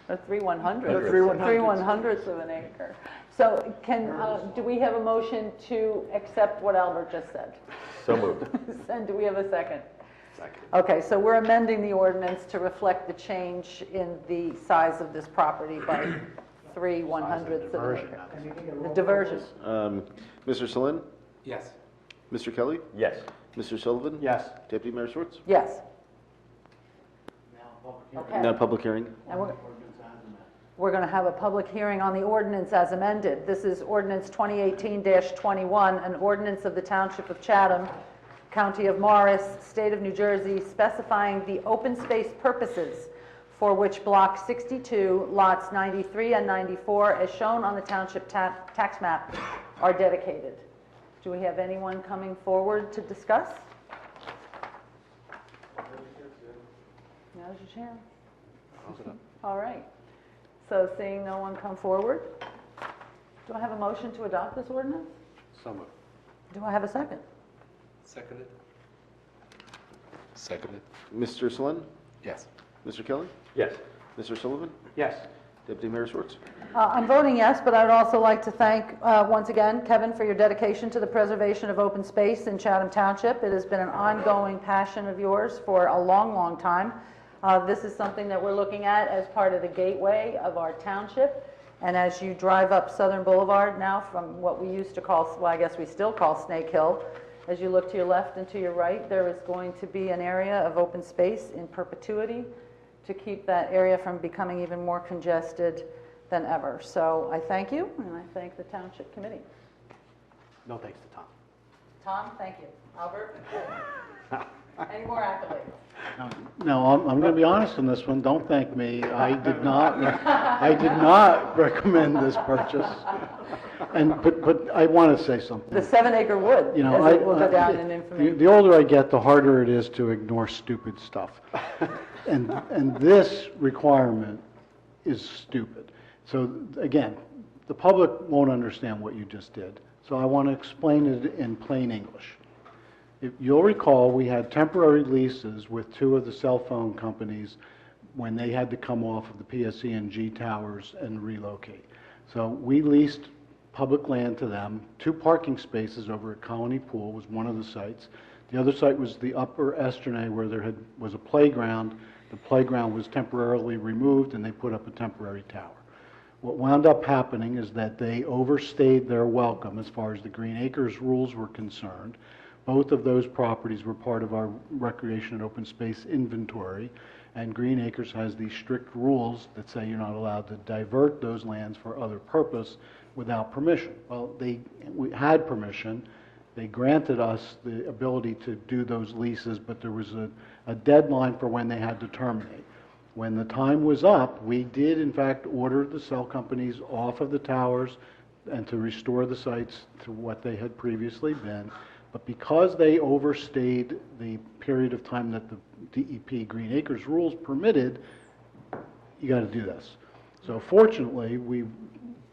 A: or 3/100. 3/100 of an acre. So do we have a motion to accept what Albert just said?
F: So moved.
A: And do we have a second?
E: Second.
A: Okay, so we're amending the ordinance to reflect the change in the size of this property by 3/100 of an acre. The diversion.
B: Mr. Solin?
E: Yes.
B: Mr. Kelly?
F: Yes.
B: Mr. Sullivan?
C: Yes.
B: Deputy Mayor Schwartz?
A: Yes. Okay.
B: Now public hearing.
A: And we're going to have a public hearing on the ordinance as amended. This is ordinance 2018-21, an ordinance of the Township of Chatham, County of Morris, State of New Jersey, specifying the open space purposes for which Block 62, lots 93 and 94, as shown on the Township tax map, are dedicated. Do we have anyone coming forward to discuss? Now's your chance. All right. So seeing no one come forward, do I have a motion to adopt this ordinance?
C: So moved.
A: Do I have a second?
E: Seconded. Seconded.
B: Mr. Solin?
E: Yes.
B: Mr. Kelly?
F: Yes.
B: Mr. Sullivan?
C: Yes.
B: Deputy Mayor Schwartz?
A: I'm voting yes, but I would also like to thank, once again, Kevin, for your dedication to the preservation of open space in Chatham Township. It has been an ongoing passion of yours for a long, long time. This is something that we're looking at as part of the gateway of our township. And as you drive up Southern Boulevard now from what we used to call, well, I guess we still call Snake Hill, as you look to your left and to your right, there is going to be an area of open space in perpetuity to keep that area from becoming even more congested than ever. So I thank you, and I thank the Township Committee.
C: No thanks to Tom.
A: Tom, thank you. Albert? Any more accolades?
D: No, I'm going to be honest on this one. Don't thank me. I did not recommend this purchase. But I want to say something.
A: The 7-acre wood,
D: You know,
A: as it will go down in infamy.
D: the older I get, the harder it is to ignore stupid stuff. And this requirement is stupid. So again, the public won't understand what you just did. So I want to explain it in plain English. If you'll recall, we had temporary leases with two of the cell phone companies when they had to come off of the PSE&G towers and relocate. So we leased public land to them. 2 parking spaces over at Colony Pool was one of the sites. The other site was the Upper Esternay where there was a playground. The playground was temporarily removed and they put up a temporary tower. What wound up happening is that they overstayed their welcome as far as the Green Acres rules were concerned. Both of those properties were part of our recreation and open space inventory, and Green Acres has these strict rules that say you're not allowed to divert those lands for other purpose without permission. Well, we had permission. They granted us the ability to do those leases, but there was a deadline for when they had to terminate. When the time was up, we did in fact order the cell companies off of the towers and to restore the sites to what they had previously been. But because they overstayed the period of time that the DEP Green Acres rules permitted, you got to do this. So fortunately, we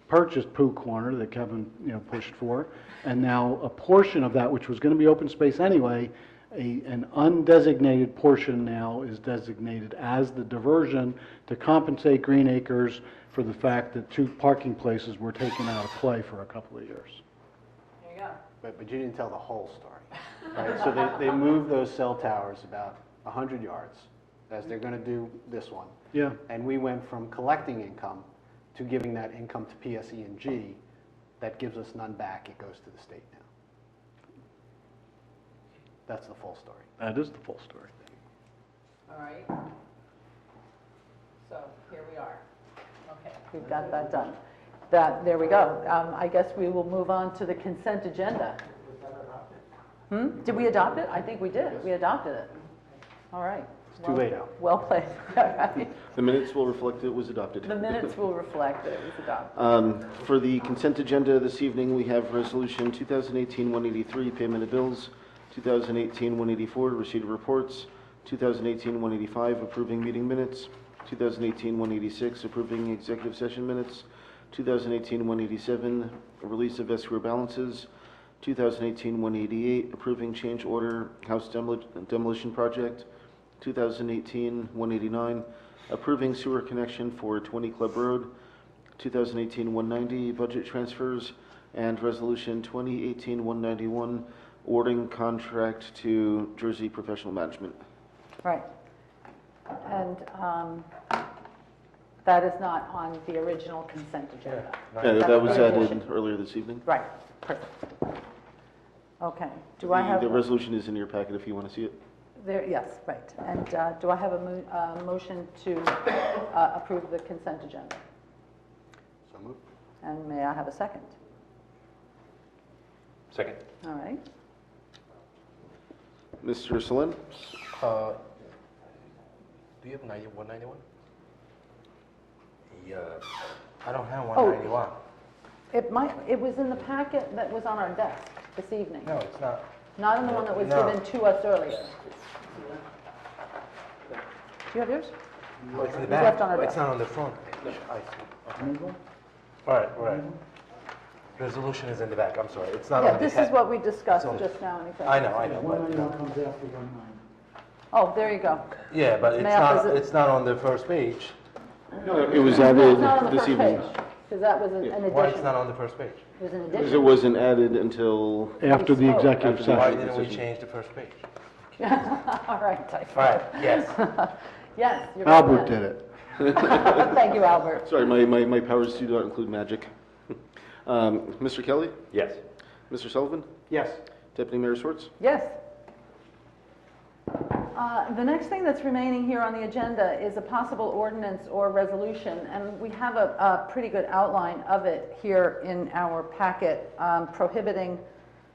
D: purchased Pooh Corner that Kevin pushed for, and now a portion of that, which was going to be open space anyway, an undesignated portion now is designated as the diversion to compensate Green Acres for the fact that 2 parking places were taken out of play for a couple of years.
A: There you go.
C: But you didn't tell the whole story, right? So they moved those cell towers about 100 yards, as they're going to do this one.
D: Yeah.
C: And we went from collecting income to giving that income to PSE&G. That gives us none back. It goes to the state now. That's the full story.
D: That is the full story.
A: All right. So here we are. Okay, we've got that done. There we go. I guess we will move on to the consent agenda. Did we adopt it? I think we did. We adopted it. All right.
C: It's too late now.
A: Well played. All right.
B: The minutes will reflect it was adopted.
A: The minutes will reflect that it was adopted.
B: For the consent agenda this evening, we have Resolution 2018-183, payment of bills, 2018-184, receipt of reports, 2018-185, approving meeting minutes, 2018-186, approving executive session minutes, 2018-187, release of escrow balances, 2018-188, approving change order house demolition project, 2018-189, approving sewer connection for 20 Club Road, 2018-190, budget transfers, and Resolution 2018-191, awarding contract to Jersey Professional Management.
A: Right. And that is not on the original consent agenda.
B: That was added earlier this evening.
A: Right. Perfect. Okay. Do I have...
B: The resolution is in your packet if you want to see it.
A: There, yes, right. And do I have a motion to approve the consent agenda?
C: So moved.
A: And may I have a second?
F: Second.
A: All right.
B: Mr. Solon?
E: Do you have 191? Yeah. I don't have 191.
A: It was in the packet that was on our desk this evening.
E: No, it's not.
A: Not in the one that was
E: No.
A: given to us earlier. Do you have yours?
E: Oh, it's in the
A: It's
E: back.
A: left on our
E: Oh, it's
A: desk.
E: not on the front page. I see. Okay. All right. Resolution is in the back. I'm sorry. It's not
A: Yeah,
E: on the
A: this is what we discussed
E: It's on-
A: just now. in executive
E: I know.
A: session.
E: But,
D: comes after 190.
A: Oh, there you go.
E: yeah, but
A: May I present-
E: it's not on the first page.
B: It was
A: No,
B: added
A: it's not on the
B: this
A: first
B: evening.
A: page, because that was an addition.
E: Why it's not on the first page?
A: It was an
B: Because it
A: addition.
B: wasn't added until,
D: After the
A: spoke.
D: executive
B: After the-
E: Why
D: session.
E: didn't we change the first page?
A: All right.
E: All right. Yes.
A: Yes. you're right,
D: Albert
A: Matt.
D: did it.
A: Thank you, Albert.
B: sorry, my powers do not include magic. Mr. Kelly?
F: Yes.
B: Mr. Sullivan?
C: Yes.
B: Deputy Mayor Swartz?
A: Yes. The next thing that's remaining here on the agenda is a possible ordinance or resolution, and we have a pretty good outline of it here in our packet, prohibiting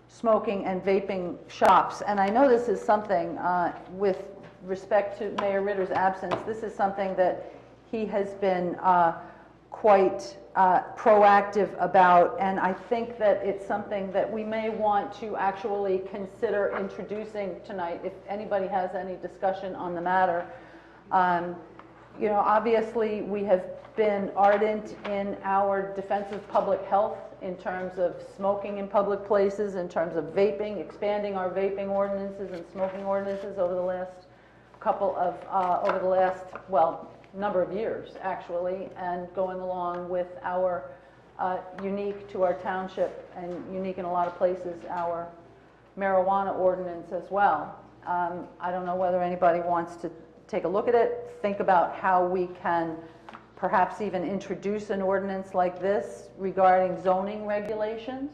A: smoking and vaping shops. And I know this is something, with respect to Mayor Ritter's absence, this is something that he has been quite proactive about, and I think that it's something that we may want to actually consider introducing tonight, if anybody has any discussion on the matter. You know, obviously, we have been ardent in our defense of public health in terms of smoking in public places, in terms of vaping, expanding our vaping ordinances and smoking ordinances over the last number of years, actually, and going along with our unique to our township and unique in a lot of places, our marijuana ordinance as well. I don't know whether anybody wants to take a look at it, think about how we can perhaps even introduce an ordinance like this regarding zoning regulations,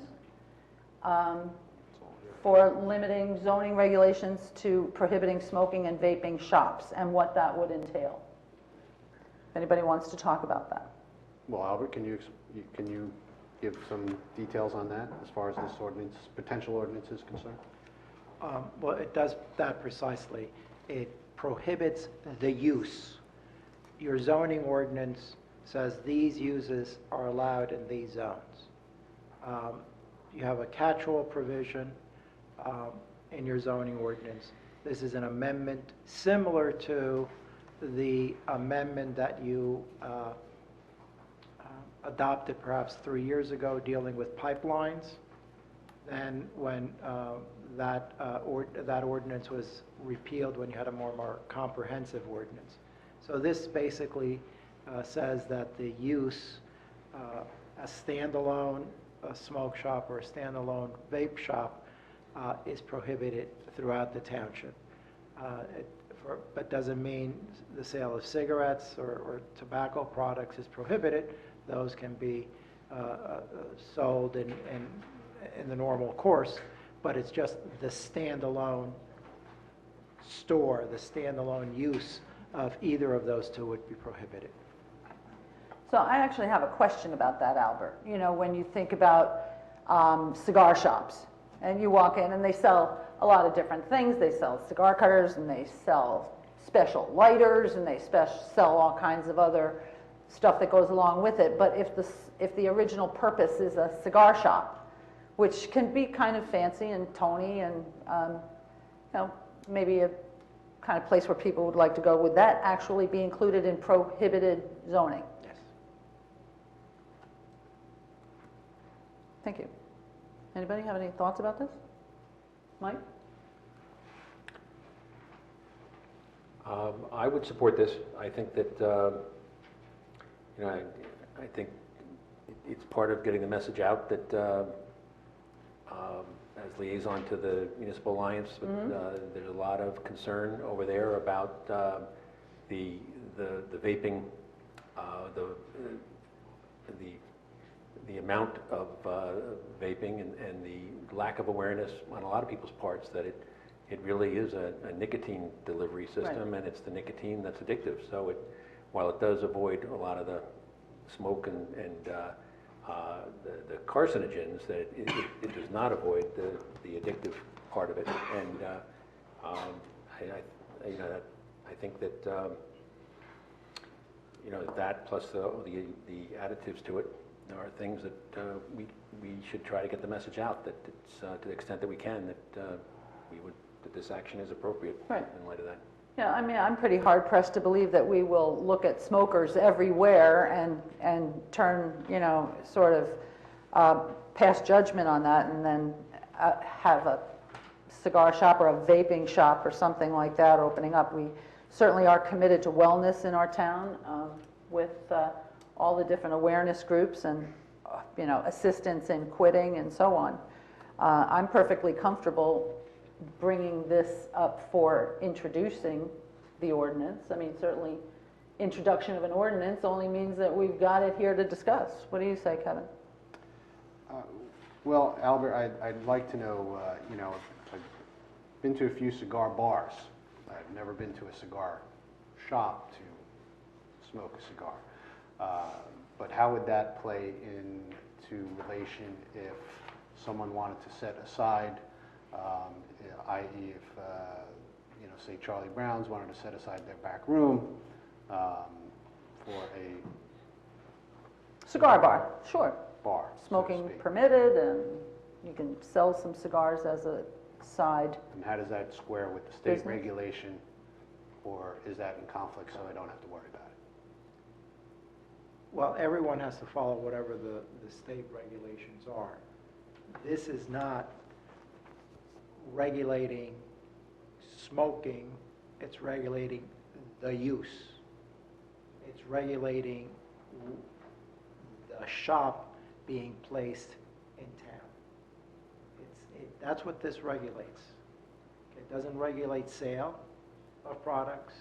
A: for limiting zoning regulations to prohibiting smoking and vaping shops, and what that would entail. If anybody wants to talk about that.
C: Well, Albert, can you give some details on that as far as this ordinance, potential ordinance is concerned?
K: Well, it does that precisely. It prohibits the use. Your zoning ordinance says these uses are allowed in these zones. You have a catch-all provision in your zoning ordinance. This is an amendment similar to the amendment that you adopted perhaps 3 years ago dealing with pipelines. And when that ordinance was repealed, when you had a more comprehensive ordinance. So this basically says that the use, a standalone smoke shop or a standalone vape shop is prohibited throughout the township. But doesn't mean the sale of cigarettes or tobacco products is prohibited. Those can be sold in the normal course, but it's just the standalone store, the standalone use of either of those two would be prohibited.
A: So I actually have a question about that, Albert. You know, when you think about cigar shops, and you walk in and they sell a lot of different things. They sell cigar cutters, and they sell special lighters, and they sell all kinds of other stuff that goes along with it. But if the original purpose is a cigar shop, which can be kind of fancy and tony and you know, maybe a kind of place where people would like to go, would that actually be included in prohibited zoning?
K: Yes.
A: Thank you. Anybody have any thoughts about this? Mike?
F: I would support this. I think that, you know, I think it's part of getting the message out that as liaison to the Municipal Alliance, there's a lot of concern over there about the vaping, the amount of vaping and the lack of awareness on a lot of people's parts that it really is a nicotine delivery system,
A: Right.
F: and it's the nicotine that's addictive. So while it does avoid a lot of the smoke and the carcinogens, that it does not avoid the addictive part of it. And I think that you know, that plus the additives to it are things that we should try to get the message out that it's to the extent that we can that this action is appropriate
A: Right.
F: in light of that.
A: Yeah, I mean, I'm pretty hard-pressed to believe that we will look at smokers everywhere and turn, you know, sort of pass judgment on that and then have a cigar shop or a vaping shop or something like that opening up. We certainly are committed to wellness in our town with all the different awareness groups and, you know, assistance in quitting and so on. I'm perfectly comfortable bringing this up for introducing the ordinance. I mean, certainly introduction of an ordinance only means that we've got it here to discuss. What do you say, Kevin?
C: Well, Albert, I'd like to know, you know, I've been to a few cigar bars. I've never been to a cigar shop to smoke a cigar. But how would that play into relation if someone wanted to set aside, i.e. if, you know, say Charlie Brown's wanted to set aside their back room for a
A: Cigar bar, sure.
C: bar, so to
A: Smoking
C: speak.
A: permitted, and you can sell some cigars as a side.
C: And how does that square with the state
A: Business.
C: regulation, or is that in conflict, so I don't have to worry about it?
K: Well, everyone has to follow whatever the state regulations are. This is not regulating smoking, it's regulating the use. It's regulating the shop being placed in town. That's what this regulates. It doesn't regulate sale of products.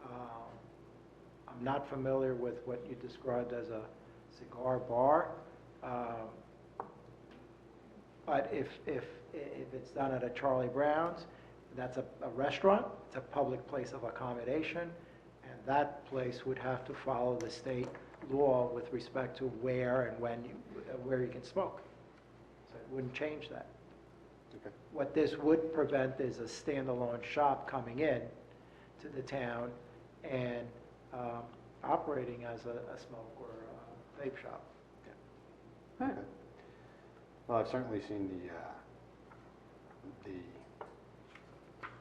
K: I'm not familiar with what you described as a cigar bar. But if it's done at a Charlie Brown's, that's a restaurant, it's a public place of accommodation, and that place would have to follow the state law with respect to where and when where you can smoke. So it wouldn't change that.
C: Okay.
K: What this would prevent is a standalone shop coming in to the town and operating as a smoke or a vape shop.
A: All right.
C: Well, I've certainly seen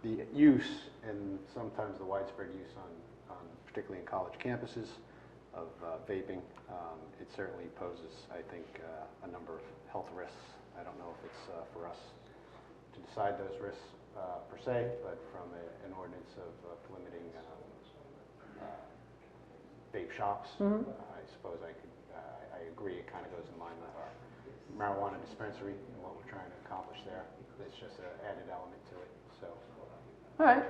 C: the use and sometimes the widespread use on particularly in college campuses of vaping. It certainly poses, I think, a number of health risks. I don't know if it's for us to decide those risks per se, but from an ordinance of limiting vape shops, I suppose I agree. It kind of goes in line with our marijuana dispensary and what we're trying to accomplish there. It's just an added element to it. So,
A: All right.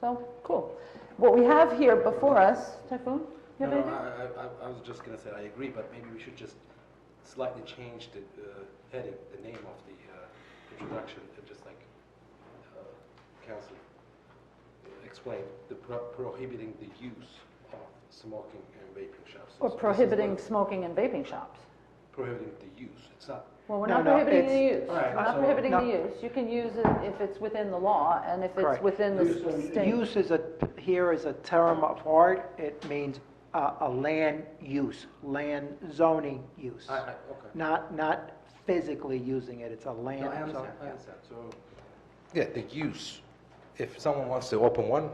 A: So, cool. What we have here before us, Typhoon, you have
E: No,
A: anything?
E: I was just going to say I agree, but maybe we should just slightly change the heading, the name of the introduction, just like Council explained, the prohibiting the use of smoking and vaping shops.
A: Or
E: So this is
A: prohibiting
E: what-
A: smoking and vaping shops?
E: prohibiting the use. It's not.
A: Well, we're
K: No,
A: not
K: no,
A: prohibiting the
K: it's-
A: use.
E: All right,
A: We're not
E: so-
A: prohibiting
K: No.
A: the use. You can use it if it's within the law and if it's
K: Correct.
A: within the state.
K: Use is here is a term of art. It means a land use, land zoning use.
E: Okay.
K: Not physically using it, it's a land
E: No, I
K: zoning.
E: understand. I understand. So, yeah, the use. If someone wants to open one,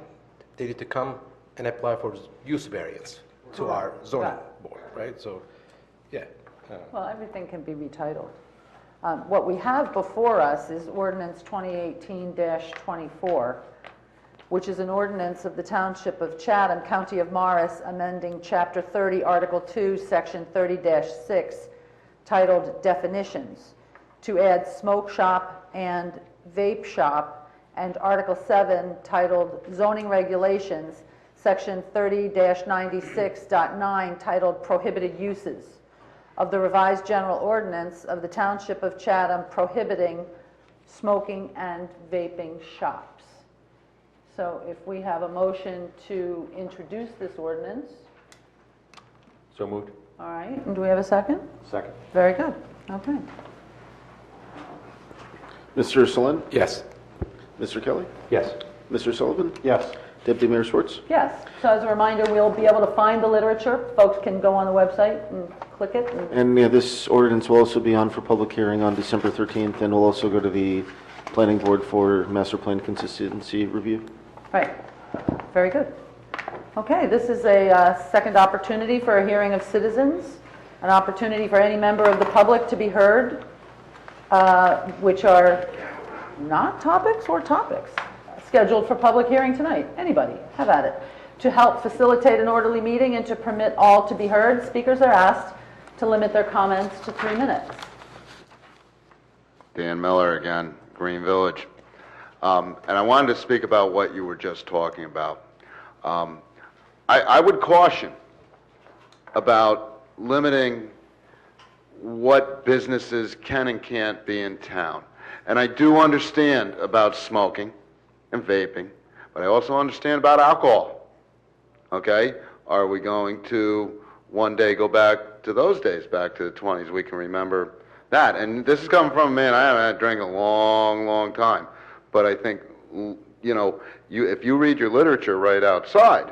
E: they need to come and apply for use variance to our zoning board, right? So, yeah.
A: Well, everything can be retitled. What we have before us is ordinance 2018-24, which is an ordinance of the Township of Chatham, County of Morris, amending Chapter 30, Article 2, Section 30-6, titled Definitions, to add smoke shop and vape shop, and Article 7, titled Zoning Regulations, Section 30-96.9, titled Prohibited Uses, of the revised general ordinance of the Township of Chatham prohibiting smoking and vaping shops. So if we have a motion to introduce this ordinance,
F: So moved.
A: all right, and do we have a second?
C: Second.
A: Very good, okay.
B: Mr. Solon?
E: Yes.
B: Mr. Kelly?
F: Yes.
B: Mr. Sullivan?
C: Yes.
B: Deputy Mayor Schwartz?
A: Yes, so as a reminder, we'll be able to find the literature. Folks can go on the website and click it.
B: And yeah, this ordinance will also be on for public hearing on December 13th, and will also go to the planning board for master plan consistency review.
A: Right, very good. Okay, this is a second opportunity for a hearing of citizens, an opportunity for any member of the public to be heard, which are not topics or topics scheduled for public hearing tonight. Anybody, have at it. To help facilitate an orderly meeting and to permit all to be heard, speakers are asked to limit their comments to 3 minutes.
J: Dan Miller again, Green Village. And I wanted to speak about what you were just talking about. I would caution about limiting what businesses can and can't be in town. And I do understand about smoking and vaping, but I also understand about alcohol. Okay? Are we going to one day go back to those days, back to the 20s? We can remember that. And this is coming from a man, I haven't had a drink in a long, long time. But I think, you know, if you read your literature right outside,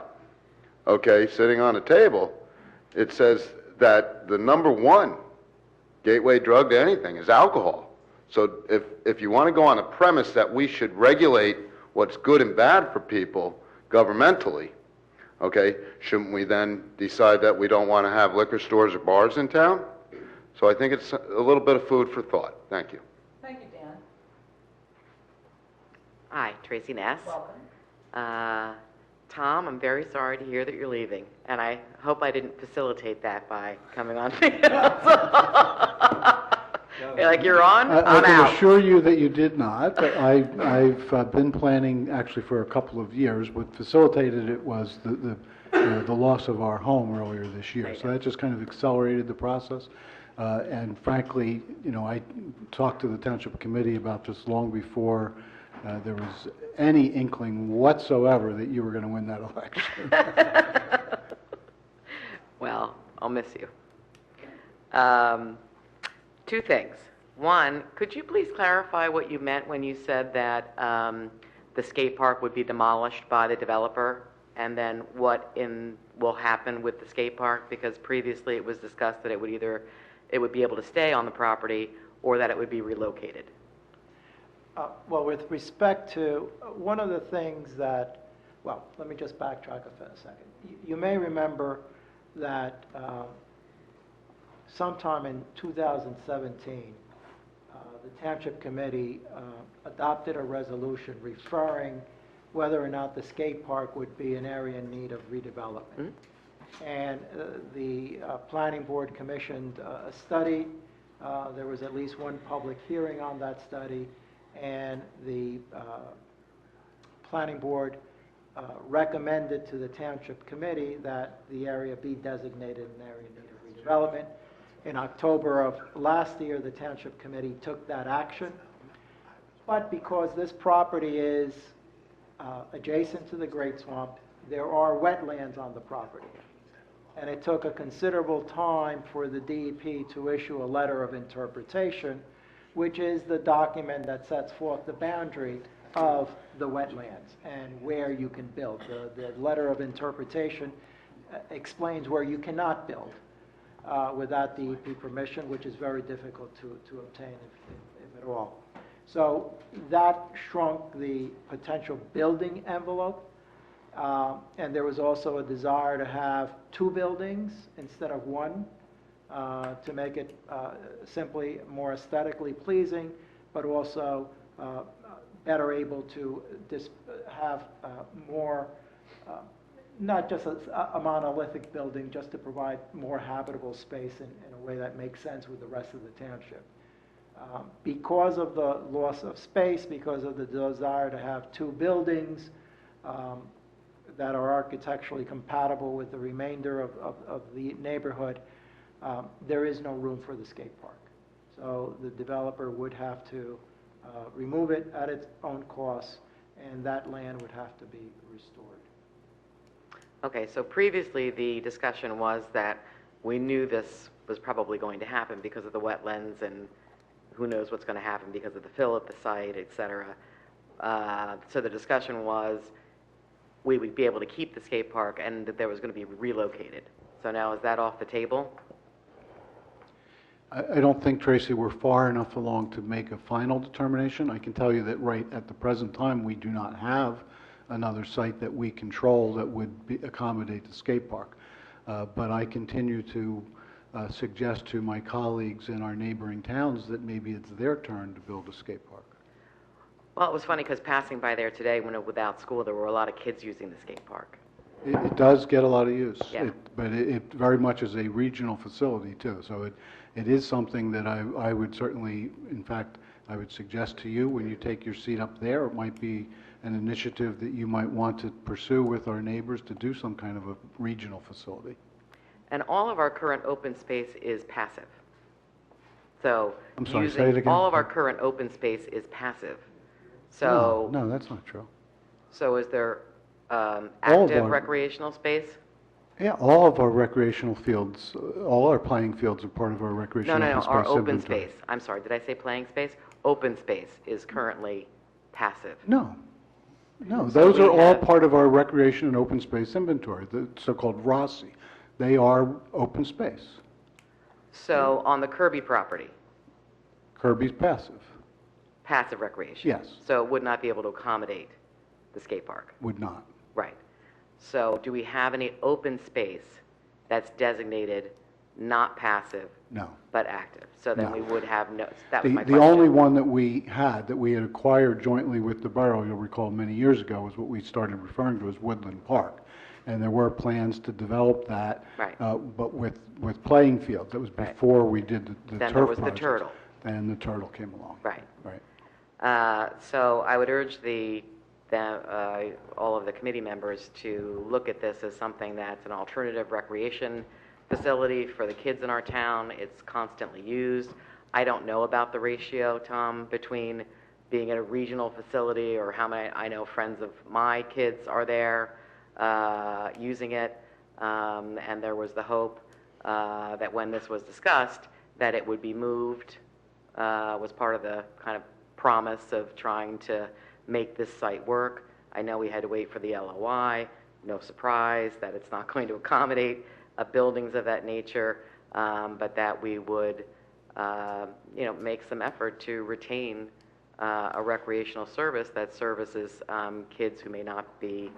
J: okay, sitting on a table, it says that the number one gateway drug to anything is alcohol. So if you want to go on the premise that we should regulate what's good and bad for people governmentally, okay, shouldn't we then decide that we don't want to have liquor stores or bars in town? So I think it's a little bit of food for thought. Thank you.
A: Thank you, Dan.
L: Hi, Tracy Ness.
A: Welcome.
L: Tom, I'm very sorry to hear that you're leaving, and I hope I didn't facilitate that by coming on. You're like, you're on,
D: I
L: I'm
D: can
L: out.
D: assure you that you did not, but I've been planning actually for a couple of years. What facilitated it was the loss of our home earlier this year. So that just kind of accelerated the process. And frankly, I talked to the Township Committee about this long before there was any inkling whatsoever that you were going to win that election.
L: Well, I'll miss you. Two things. One, could you please clarify what you meant when you said that the skate park would be demolished by the developer? And then what will happen with the skate park? Because previously it was discussed that it would be able to stay on the property or that it would be relocated.
K: Well, with respect to, one of the things that, well, let me just backtrack a second. You may remember that sometime in 2017, the Township Committee adopted a resolution referring whether or not the skate park would be an area in need of redevelopment. And the Planning Board commissioned a study. There was at least one public hearing on that study, and the Planning Board recommended to the Township Committee that the area be designated an area in need of redevelopment. In October of last year, the Township Committee took that action. But because this property is adjacent to the Great Swamp, there are wetlands on the property. And it took a considerable time for the DEP to issue a letter of interpretation, which is the document that sets forth the boundary of the wetlands and where you can build. The letter of interpretation explains where you cannot build without DEP permission, which is very difficult to obtain, if at all. So that shrunk the potential building envelope. And there was also a desire to have two buildings instead of one, to make it simply more aesthetically pleasing, but also better able to have more, not just a monolithic building, just to provide more habitable space in a way that makes sense with the rest of the township. Because of the loss of space, because of the desire to have two buildings that are architecturally compatible with the remainder of the neighborhood, there is no room for the skate park. So the developer would have to remove it at its own cost, and that land would have to be restored.
L: Okay, so previously the discussion was that we knew this was probably going to happen because of the wetlands and who knows what's going to happen because of the fill at the site, et cetera. So the discussion was we would be able to keep the skate park and that there was going to be relocated. So now is that off the table?
D: I don't think, Tracy, we're far enough along to make a final determination. I can tell you that right at the present time, we do not have another site that we control that would accommodate the skate park. But I continue to suggest to my colleagues in our neighboring towns that maybe it's their turn to build a skate park.
L: Well, it was funny because passing by there today when it was without school, there were a lot of kids using the skate park.
D: It does get a lot of use,
L: Yeah.
D: but it very much is a regional facility too. So it is something that I would certainly, in fact, I would suggest to you when you take your seat up there, it might be an initiative that you might want to pursue with our neighbors to do some kind of a regional facility.
L: And all of our current open space is passive. So
D: I'm sorry, say it again.
L: all of our current open space is passive. So
D: No, that's not true.
L: So is there
D: of
L: active
D: our-
L: recreational space?
D: Yeah, all of our recreational fields, all our playing fields are part of our recreational
L: No,
D: open space
L: our open
D: inventory.
L: space. I'm sorry, did I say playing space? Open space is currently passive.
D: No,
L: So
D: those
L: we
D: are all
L: have-
D: part of our recreation and open space inventory, the so-called ROSI. They are open space.
L: So on the Kirby property,
D: Kirby's passive,
L: passive recreation?
D: Yes.
L: So it would not be able to accommodate the skate park?
D: would not.
L: Right. So do we have any open space that's designated not passive
D: No.
L: but active? So then
D: No.
L: we would have no, that was my
D: The
L: question.
D: only one that we had acquired jointly with the borough, you'll recall many years ago, was what we started referring to as Woodland Park. And there were plans to develop that.
L: Right.
D: But with playing fields. That was
L: Right.
D: before we did the turf
L: Then there was the
D: project.
L: turtle.
D: Then the turtle came along.
L: Right.
D: Right.
L: So I would urge all of the committee members to look at this as something that's an alternative recreation facility for the kids in our town. It's constantly used. I don't know about the ratio, Tom, between being at a regional facility or how many, I know friends of my kids are there using it. And there was the hope that when this was discussed, that it would be moved, was part of the kind of promise of trying to make this site work. I know we had to wait for the LOI. No surprise that it's not going to accommodate buildings of that nature, but that we would, make some effort to retain a recreational service that services kids who may not be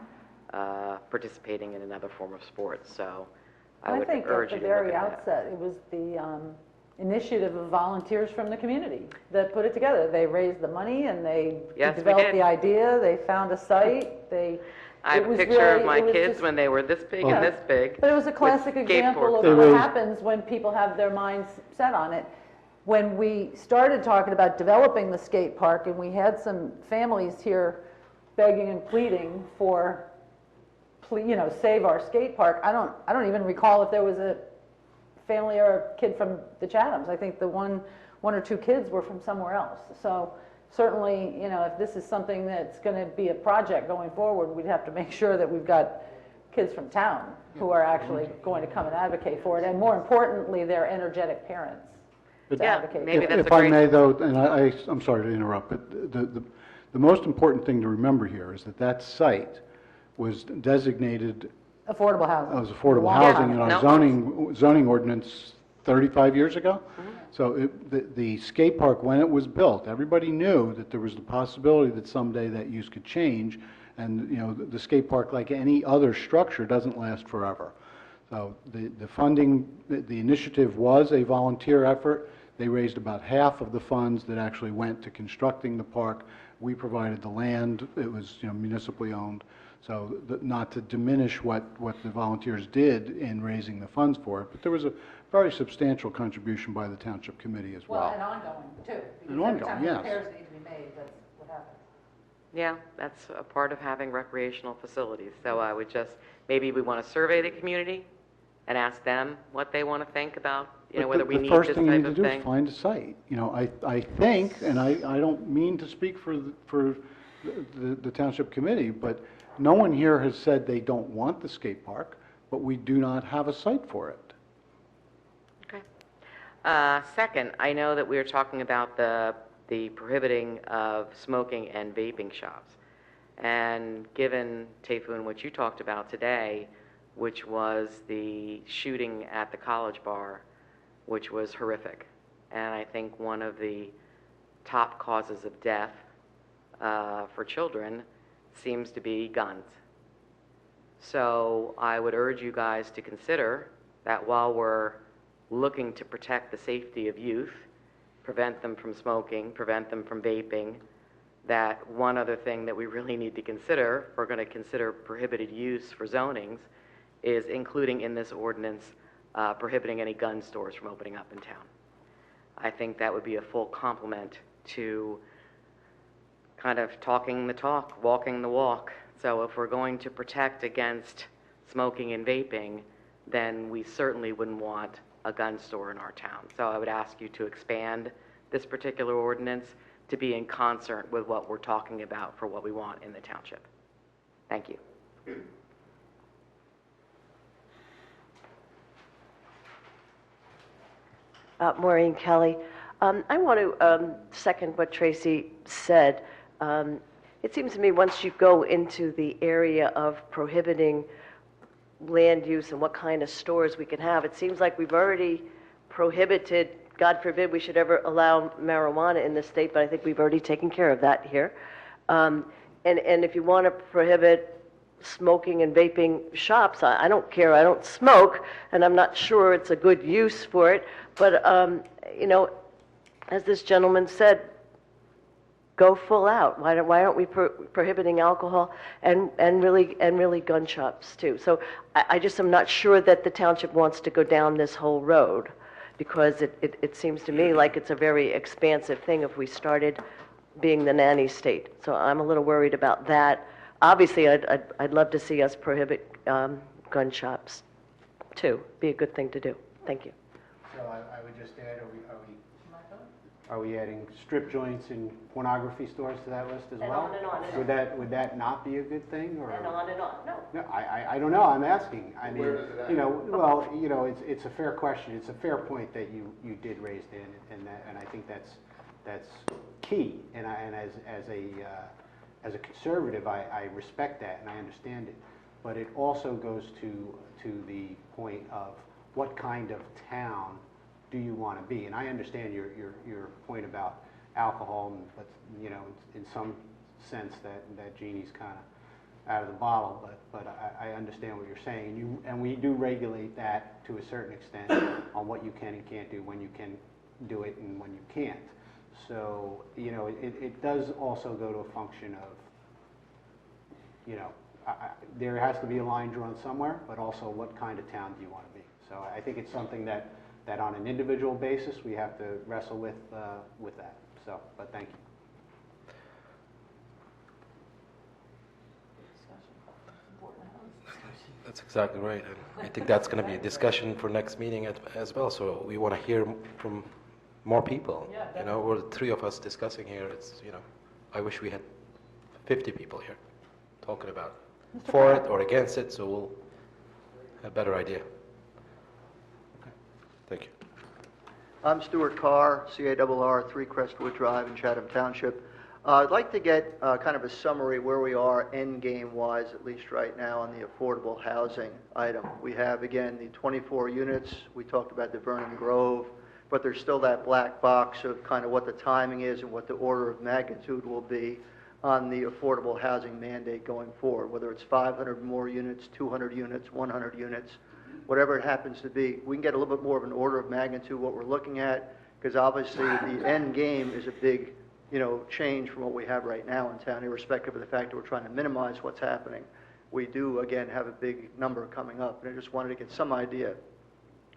L: participating in another form of sports. So I would
A: think
L: urge
A: at
L: you
A: the
L: to look
A: very
L: at that.
A: outset, it was the initiative of volunteers from the community that put it together. They raised the money and they
L: Yes, we
A: developed
L: did.
A: the idea, they found a site,
L: I have
A: it
L: a
A: was
L: picture
A: really-
L: of my
A: it was
L: kids
A: just-
L: when they were this big
A: Yeah.
L: and this big.
A: But it was a
L: with
A: classic example of
L: skateboards.
A: what
D: was-
A: happens when people have their minds set on it. When we started talking about developing the skate park, and we had some families here begging and pleading for, save our skate park, I don't even recall if there was a family or a kid from the Chathams. I think the one or two kids were from somewhere else. So certainly, if this is something that's going to be a project going forward, we'd have to make sure that we've got kids from town who are actually going to come and advocate for it, and more importantly, they're energetic parents to
L: Yeah,
A: advocate.
L: maybe
A: for it.
L: that's
D: If
L: a
D: I
L: great-
D: may, though, and I'm sorry to interrupt, but the most important thing to remember here is that site was designated
A: Affordable housing.
D: as affordable
A: Long
D: housing
A: time
D: in
A: ago.
D: our zoning ordinance 35 years ago. So the skate park, when it was built, everybody knew that there was the possibility that someday that use could change, and, the skate park, like any other structure, doesn't last forever. So the funding, the initiative was a volunteer effort. They raised about half of the funds that actually went to constructing the park. We provided the land. It was, municipally owned. So not to diminish what the volunteers did in raising the funds for it, but there was a very substantial contribution by the Township Committee as well.
A: Well, and ongoing, too.
D: And
A: Because every
D: ongoing,
A: time
D: yes.
A: repairs need to be made, that's what happens.
L: Yeah, that's a part of having recreational facilities. So I would just, maybe we want to survey the community and ask them what they want to think about,
D: But
L: whether we need
D: The first
L: this
D: thing you
L: type
D: need to
L: of
D: do
L: thing.
D: is find a site. I think, and I don't mean to speak for the Township Committee, but no one here has said they don't want the skate park, but we do not have a site for it.
L: Okay. Second, I know that we were talking about the prohibiting of smoking and vaping shops. And given, Tayfun, what you talked about today, which was the shooting at the College Bar, which was horrific. And I think one of the top causes of death for children seems to be guns. So I would urge you guys to consider that while we're looking to protect the safety of youth, prevent them from smoking, prevent them from vaping, that one other thing that we really need to consider, if we're going to consider prohibited use for zonings, is including in this ordinance prohibiting any gun stores from opening up in town. I think that would be a full complement to kind of talking the talk, walking the walk. So if we're going to protect against smoking and vaping, then we certainly wouldn't want a gun store in our town. So I would ask you to expand this particular ordinance to be in concert with what we're talking about for what we want in the township. Thank you.
M: Maureen Kelly. I want to second what Tracy said. It seems to me once you go into the area of prohibiting land use and what kind of stores we can have, it seems like we've already prohibited. God forbid we should ever allow marijuana in this state, but I think we've already taken care of that here. And if you want to prohibit smoking and vaping shops, I don't care. I don't smoke, and I'm not sure it's a good use for it. But, as this gentleman said, go full out. Why aren't we prohibiting alcohol and really gun shops too? So I just am not sure that the township wants to go down this whole road, because it seems to me like it's a very expansive thing if we started being the nanny state. So I'm a little worried about that. Obviously, I'd love to see us prohibit gun shops too. Be a good thing to do. Thank you.
C: So I would just add, are we adding strip joints and pornography stores to that list as well?
M: On and on and on.
C: Would that not be a good thing, or?
M: And on, no.
C: No, I don't know, I'm asking. I mean, it's a fair question, it's a fair point that you did raise, Dan, and I think that's key, and as a conservative, I respect that and I understand it, but it also goes to the point of what kind of town do you want to be? And I understand your point about alcohol, but in some sense that genie's kind of out of the bottle. But I understand what you're saying, and we do regulate that to a certain extent on what you can and can't do, when you can do it and when you can't. So it does also go to a function of there has to be a line drawn somewhere, but also what kind of town do you want to be? So I think it's something that on an individual basis, we have to wrestle with that. So, but thank you.
E: That's exactly right. And I think that's going to be a discussion for next meeting as well. So we want to hear from more people. We're the three of us discussing here. I wish we had 50 people here talking about for it or against it, so we'll have a better idea. Okay. Thank you.
N: I'm Stuart Carr, CARR, 3 Crestwood Drive in Chatham Township. I'd like to get kind of a summary where we are end game-wise, at least right now, on the affordable housing item. We have, again, the 24 units. We talked about the Vernon Grove, but there's still that black box of kind of what the timing is and what the order of magnitude will be on the affordable housing mandate going forward, whether it's 500 more units, 200 units, 100 units, whatever it happens to be. We can get a little bit more of an order of magnitude what we're looking at, because obviously the end game is a big change from what we have right now in town, irrespective of the fact that we're trying to minimize what's happening. We do, again, have a big number coming up, and I just wanted to get some idea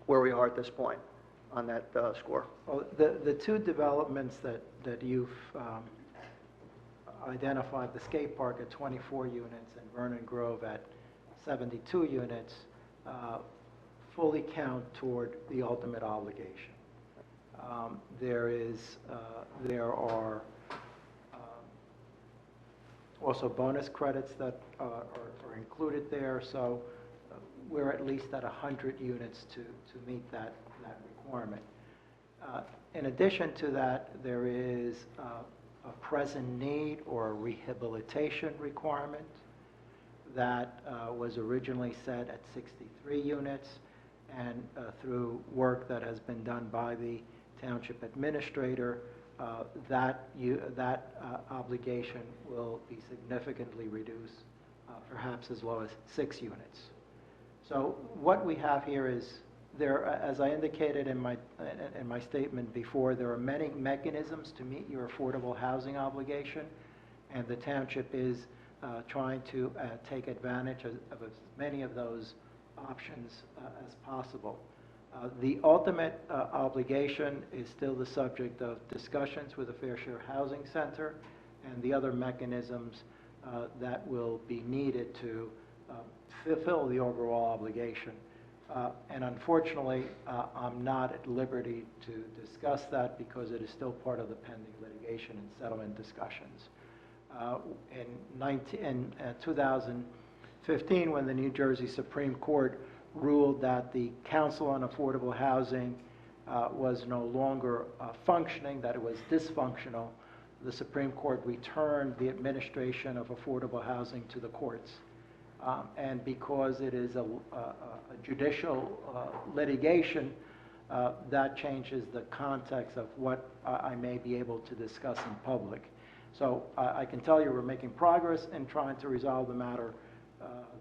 N: where we are at this point on that score.
K: Well, the two developments that you've identified, the skate park at 24 units and Vernon Grove at 72 units, fully count toward the ultimate obligation. There are also bonus credits that are included there, so we're at least at 100 units to meet that requirement. In addition to that, there is a present need or a rehabilitation requirement that was originally set at 63 units, and through work that has been done by the township administrator, that obligation will be significantly reduced, perhaps as low as 6 units. So what we have here is, as I indicated in my statement before, there are many mechanisms to meet your affordable housing obligation, and the township is trying to take advantage of as many of those options as possible. The ultimate obligation is still the subject of discussions with the Fair Share Housing Center and the other mechanisms that will be needed to fulfill the overall obligation. And unfortunately, I'm not at liberty to discuss that because it is still part of the pending litigation and settlement discussions. In 2015, when the New Jersey Supreme Court ruled that the Council on Affordable Housing was no longer functioning, that it was dysfunctional, the Supreme Court returned the administration of affordable housing to the courts. And because it is a judicial litigation, that changes the context of what I may be able to discuss in public. So I can tell you we're making progress in trying to resolve the matter.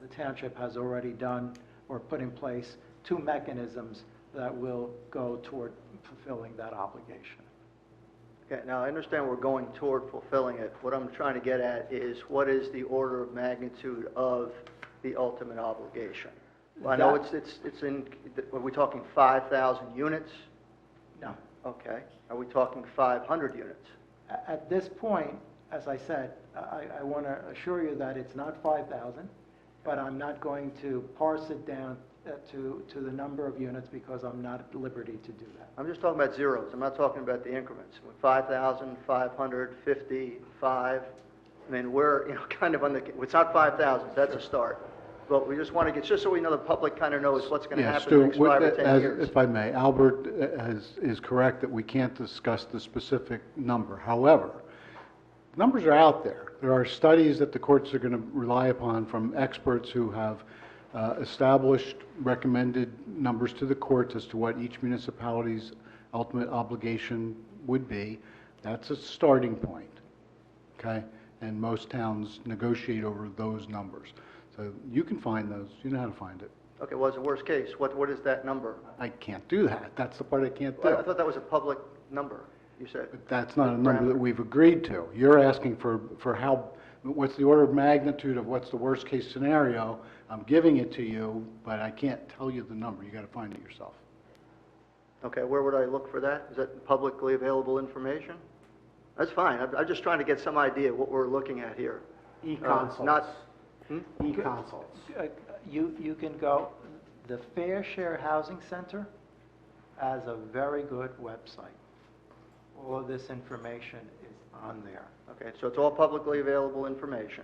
K: The township has already done or put in place 2 mechanisms that will go toward fulfilling that obligation.
N: Okay, now I understand we're going toward fulfilling it. What I'm trying to get at is what is the order of magnitude of the ultimate obligation? I know it's in, are we talking 5,000 units?
K: No.
N: Okay. Are we talking 500 units?
K: At this point, as I said, I want to assure you that it's not 5,000, but I'm not going to parse it down to the number of units because I'm not at liberty to do that.
N: I'm just talking about zeros. I'm not talking about the increments. 5,000, 500, 50, 5. I mean, we're, kind of on the, it's not 5,000, that's a start. But we just want to get, just so we know the public kind of knows what's going to happen in the next 5 or 10 years.
D: If I may, Albert is correct that we can't discuss the specific number. However, numbers are out there. There are studies that the courts are going to rely upon from experts who have established recommended numbers to the courts as to what each municipality's ultimate obligation would be. That's a starting point, okay? And most towns negotiate over those numbers. So you can find those. You know how to find it.
N: Okay, what's the worst case? What is that number?
D: I can't do that. That's the part I can't do.
N: I thought that was a public number, you said.
D: But that's not a number that we've agreed to. You're asking for how, what's the order of magnitude of what's the worst case scenario. I'm giving it to you, but I can't tell you the number. You got to find it yourself.
N: Okay, where would I look for that? Is that publicly available information? That's fine. I'm just trying to get some idea of what we're looking at here.
K: E-consults. E-consults. You can go, the Fair Share Housing Center has a very good website. All of this information is on there.
N: Okay, so it's all publicly available information.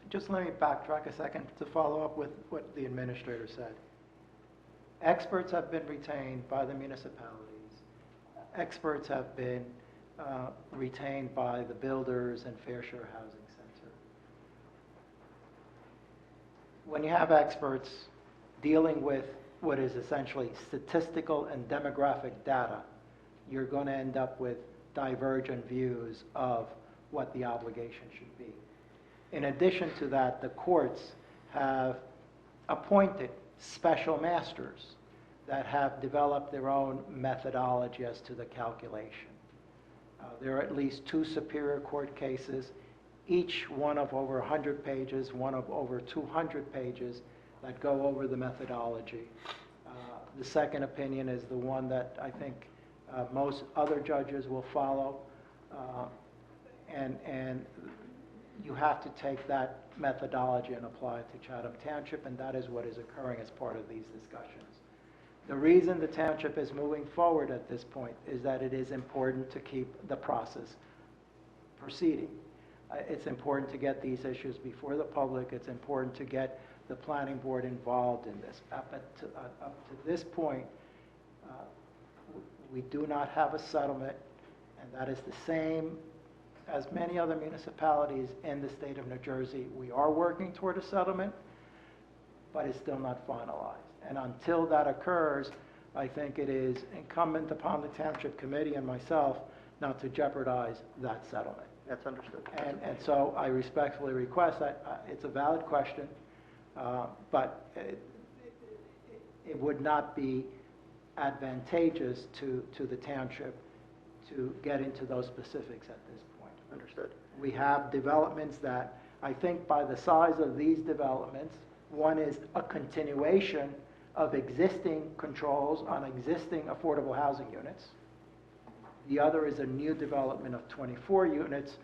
K: Just let me backtrack a second to follow up with what the administrator said. Experts have been retained by the municipalities. Experts have been retained by the builders and Fair Share Housing Center. When you have experts dealing with what is essentially statistical and demographic data, you're going to end up with divergent views of what the obligation should be. In addition to that, the courts have appointed special masters that have developed their own methodology as to the calculation. There are at least 2 Superior Court cases, each one of over 100 pages, one of over 200 pages, that go over the methodology. The second opinion is the one that I think most other judges will follow, and you have to take that methodology and apply it to Chatham Township, and that is what is occurring as part of these discussions. The reason the township is moving forward at this point is that it is important to keep the process proceeding. It's important to get these issues before the public. It's important to get the planning board involved in this. Up to this point, we do not have a settlement, and that is the same as many other municipalities in the state of New Jersey. We are working toward a settlement, but it's still not finalized. And until that occurs, I think it is incumbent upon the Township Committee and myself not to jeopardize that settlement.
N: That's understood.
K: And so I respectfully request that it's a valid question, but it would not be advantageous to the township to get into those specifics at this point.
N: Understood.
K: We have developments that I think by the size of these developments, one is a continuation of existing controls on existing affordable housing units. The other is a new development of 24 units.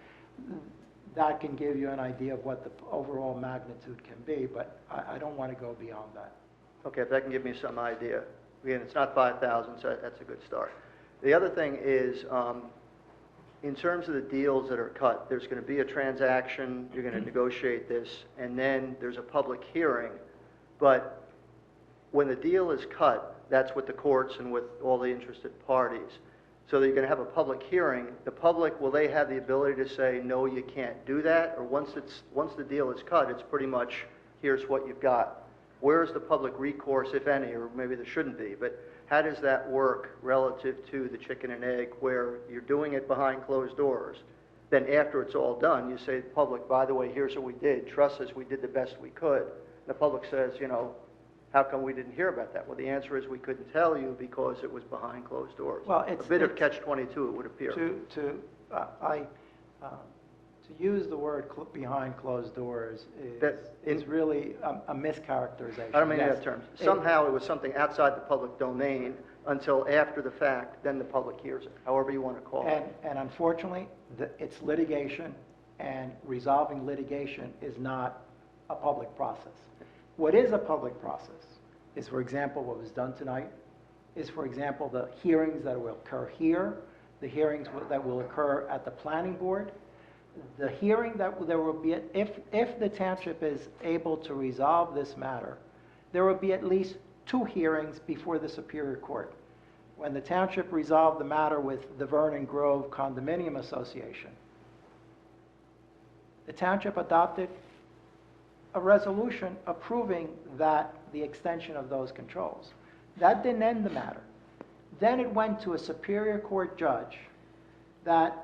K: That can give you an idea of what the overall magnitude can be, but I don't want to go beyond that.
N: Okay, if that can give me some idea. Again, it's not 5,000, so that's a good start. The other thing is, in terms of the deals that are cut, there's going to be a transaction, you're going to negotiate this, and then there's a public hearing. But when the deal is cut, that's with the courts and with all the interested parties. So that you're going to have a public hearing. The public, will they have the ability to say, no, you can't do that? Or once the deal is cut, it's pretty much, here's what you've got? where's the public recourse, if any, or maybe there shouldn't be, but how does that work relative to the chicken and egg, where you're doing it behind closed doors? Then after it's all done, you say to the public, by the way, here's what we did. Trust us, we did the best we could. And the public says, you know, how come we didn't hear about that? Well, the answer is we couldn't tell you because it was behind closed doors.
K: Well,
N: a bit of catch-22, it would appear.
K: To use the word behind closed doors is really a mischaracterization.
N: I don't mean
K: Yes.
N: that terms. Somehow it was something outside the public domain until after the fact, then the public hears it, however you want to call it.
K: And unfortunately, it's litigation, and resolving litigation is not a public process. What is a public process is, for example, what was done tonight, is, for example, the hearings that will occur here, the hearings that will occur at the planning board, the hearing that there will be, if the township is able to resolve this matter, there will be at least 2 hearings before the Superior Court. When the township resolved the matter with the Vernon Grove Condominium Association, the township adopted a resolution approving the extension of those controls. That didn't end the matter. Then it went to a Superior Court judge that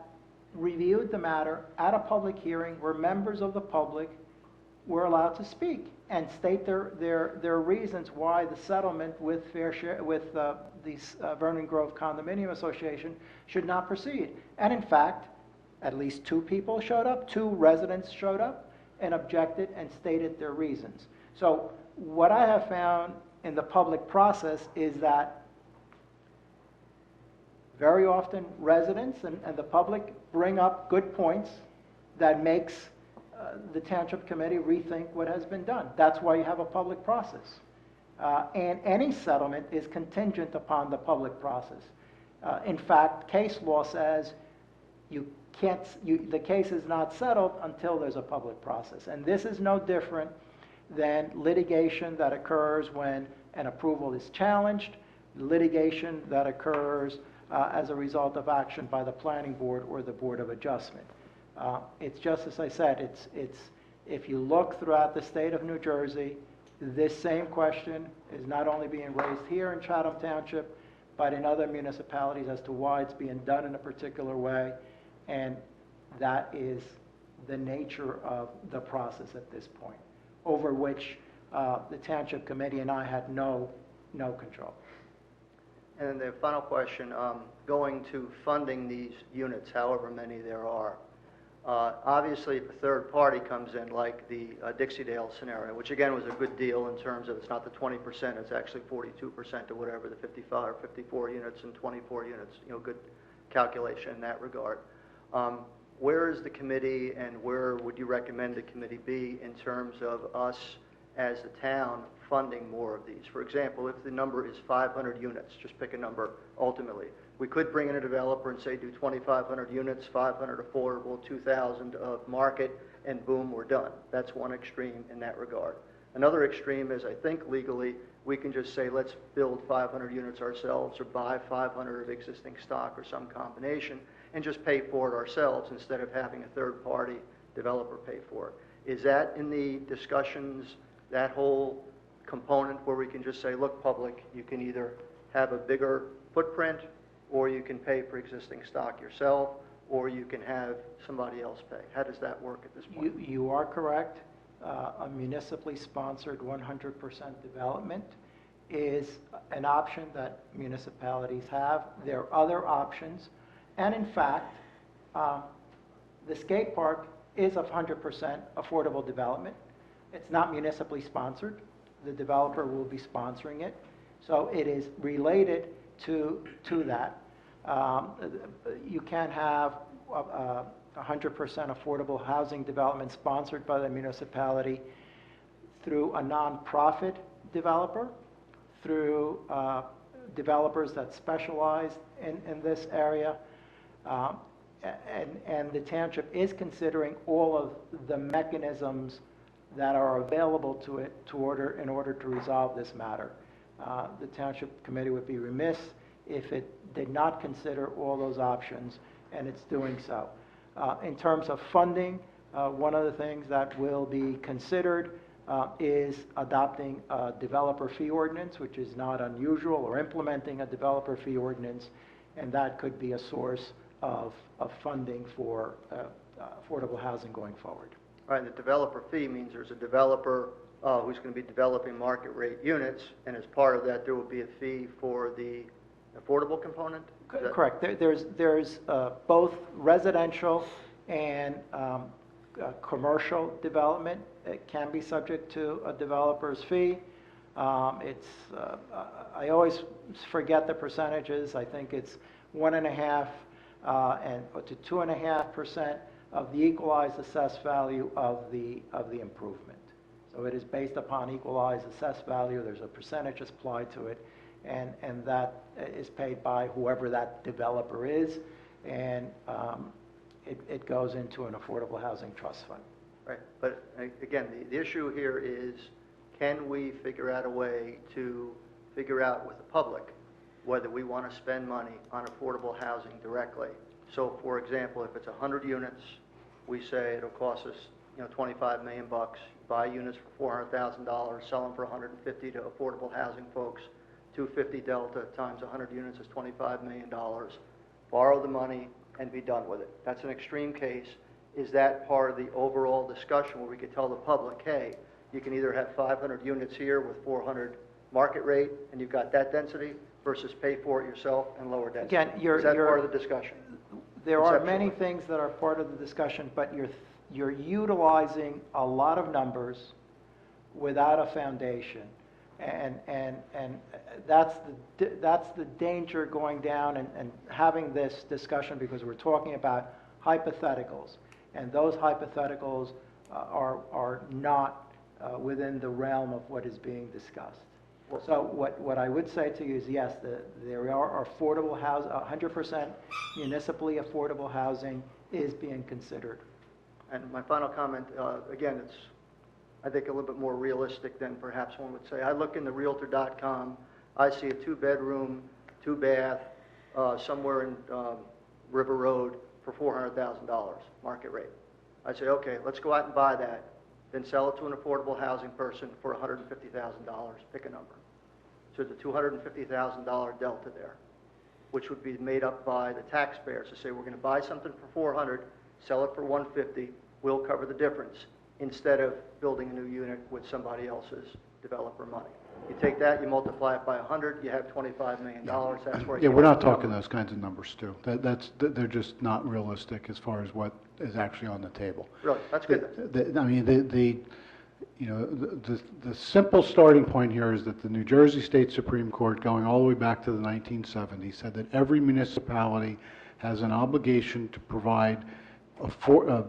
K: reviewed the matter at a public hearing where members of the public were allowed to speak and state their reasons why the settlement with the Vernon Grove Condominium Association should not proceed. And in fact, at least 2 people showed up, 2 residents showed up and objected and stated their reasons. So what I have found in the public process is that very often residents and the public bring up good points that makes the Township Committee rethink what has been done. That's why you have a public process. And any settlement is contingent upon the public process. In fact, case law says the case is not settled until there's a public process. And this is no different than litigation that occurs when an approval is challenged, litigation that occurs as a result of action by the planning board or the Board of Adjustment. It's just as I said, if you look throughout the state of New Jersey, this same question is not only being raised here in Chatham Township, but in other municipalities as to why it's being done in a particular way, and that is the nature of the process at this point, over which the Township Committee and I had no control.
N: And then the final question, going to funding these units, however many there are. Obviously, if a third party comes in, like the Dixie-Dale scenario, which again was a good deal in terms of it's not the 20%, it's actually 42% or whatever, the 55 or 54 units and 24 units, good calculation in that regard. Where is the committee and where would you recommend the committee be in terms of us as the town funding more of these? For example, if the number is 500 units, just pick a number ultimately. We could bring in a developer and say do 2,500 units, 500 affordable, 2,000 of market, and boom, we're done. That's one extreme in that regard. Another extreme is, I think legally, we can just say let's build 500 units ourselves or buy 500 of existing stock or some combination and just pay for it ourselves instead of having a third-party developer pay for it. Is that in the discussions, that whole component where we can just say, look, public, you can either have a bigger footprint or you can pay for existing stock yourself, or you can have somebody else pay? How does that work at this point?
K: You are correct. A municipally sponsored 100% development is an option that municipalities have. There are other options. And in fact, the skate park is a 100% affordable development. It's not municipally sponsored. The developer will be sponsoring it. So it is related to that. You can have 100% affordable housing development sponsored by the municipality through a nonprofit developer, through developers that specialize in this area. And the township is considering all of the mechanisms that are available to it in order to resolve this matter. The Township Committee would be remiss if it did not consider all those options, and it's doing so. In terms of funding, one of the things that will be considered is adopting a developer fee ordinance, which is not unusual, or implementing a developer fee ordinance, and that could be a source of funding for affordable housing going forward.
N: All right, the developer fee means there's a developer who's going to be developing market rate units, and as part of that, there will be a fee for the affordable component? Is that-
K: Correct. There's both residential and commercial development. It can be subject to a developer's fee. I always forget the percentages. I think it's 1.5 to 2.5% of the equalized assessed value of the improvement. So it is based upon equalized assessed value. There's a percentage applied to it, and that is paid by whoever that developer is, and it goes into an affordable housing trust fund.
N: Right, but again, the issue here is, can we figure out a way to figure out with the public whether we want to spend money on affordable housing directly? So, for example, if it's 100 units, we say it'll cost us, $25 million. Buy units for $400,000, sell them for $150 to affordable housing folks. 250 delta times 100 units is $25 million. Borrow the money and be done with it. That's an extreme case. Is that part of the overall discussion where we could tell the public, hey, you can either have 500 units here with 400 market rate and you've got that density, versus pay for it yourself and lower density?
K: Again,
N: is that part of the discussion?
K: There are
N: Conceptually.
K: many things that are part of the discussion, but you're utilizing a lot of numbers without a foundation. And that's the danger going down and having this discussion, because we're talking about hypotheticals, and those hypotheticals are not within the realm of what is being discussed. So what I would say to you is, yes, there are affordable housing, 100% municipally affordable housing is being considered.
N: And my final comment, again, it's, I think, a little bit more realistic than perhaps one would say. I look in the Realtor.com, I see a 2-bedroom, 2-bath, somewhere in River Road for $400,000 market rate. I say, okay, let's go out and buy that, then sell it to an affordable housing person for $150,000, pick a number. So there's a $250,000 delta there, which would be made up by the taxpayers to say, we're going to buy something for $400, sell it for $150, we'll cover the difference, instead of building a new unit with somebody else's developer money. You take that, you multiply it by 100, you have $25 million. That's where
D: Yeah, we're not talking those kinds of numbers, Stu. They're just not realistic as far as what is actually on the table.
N: Really, that's good.
D: I mean, the simple starting point here is that the New Jersey State Supreme Court, going all the way back to the 1970s, said that every municipality has an obligation to provide a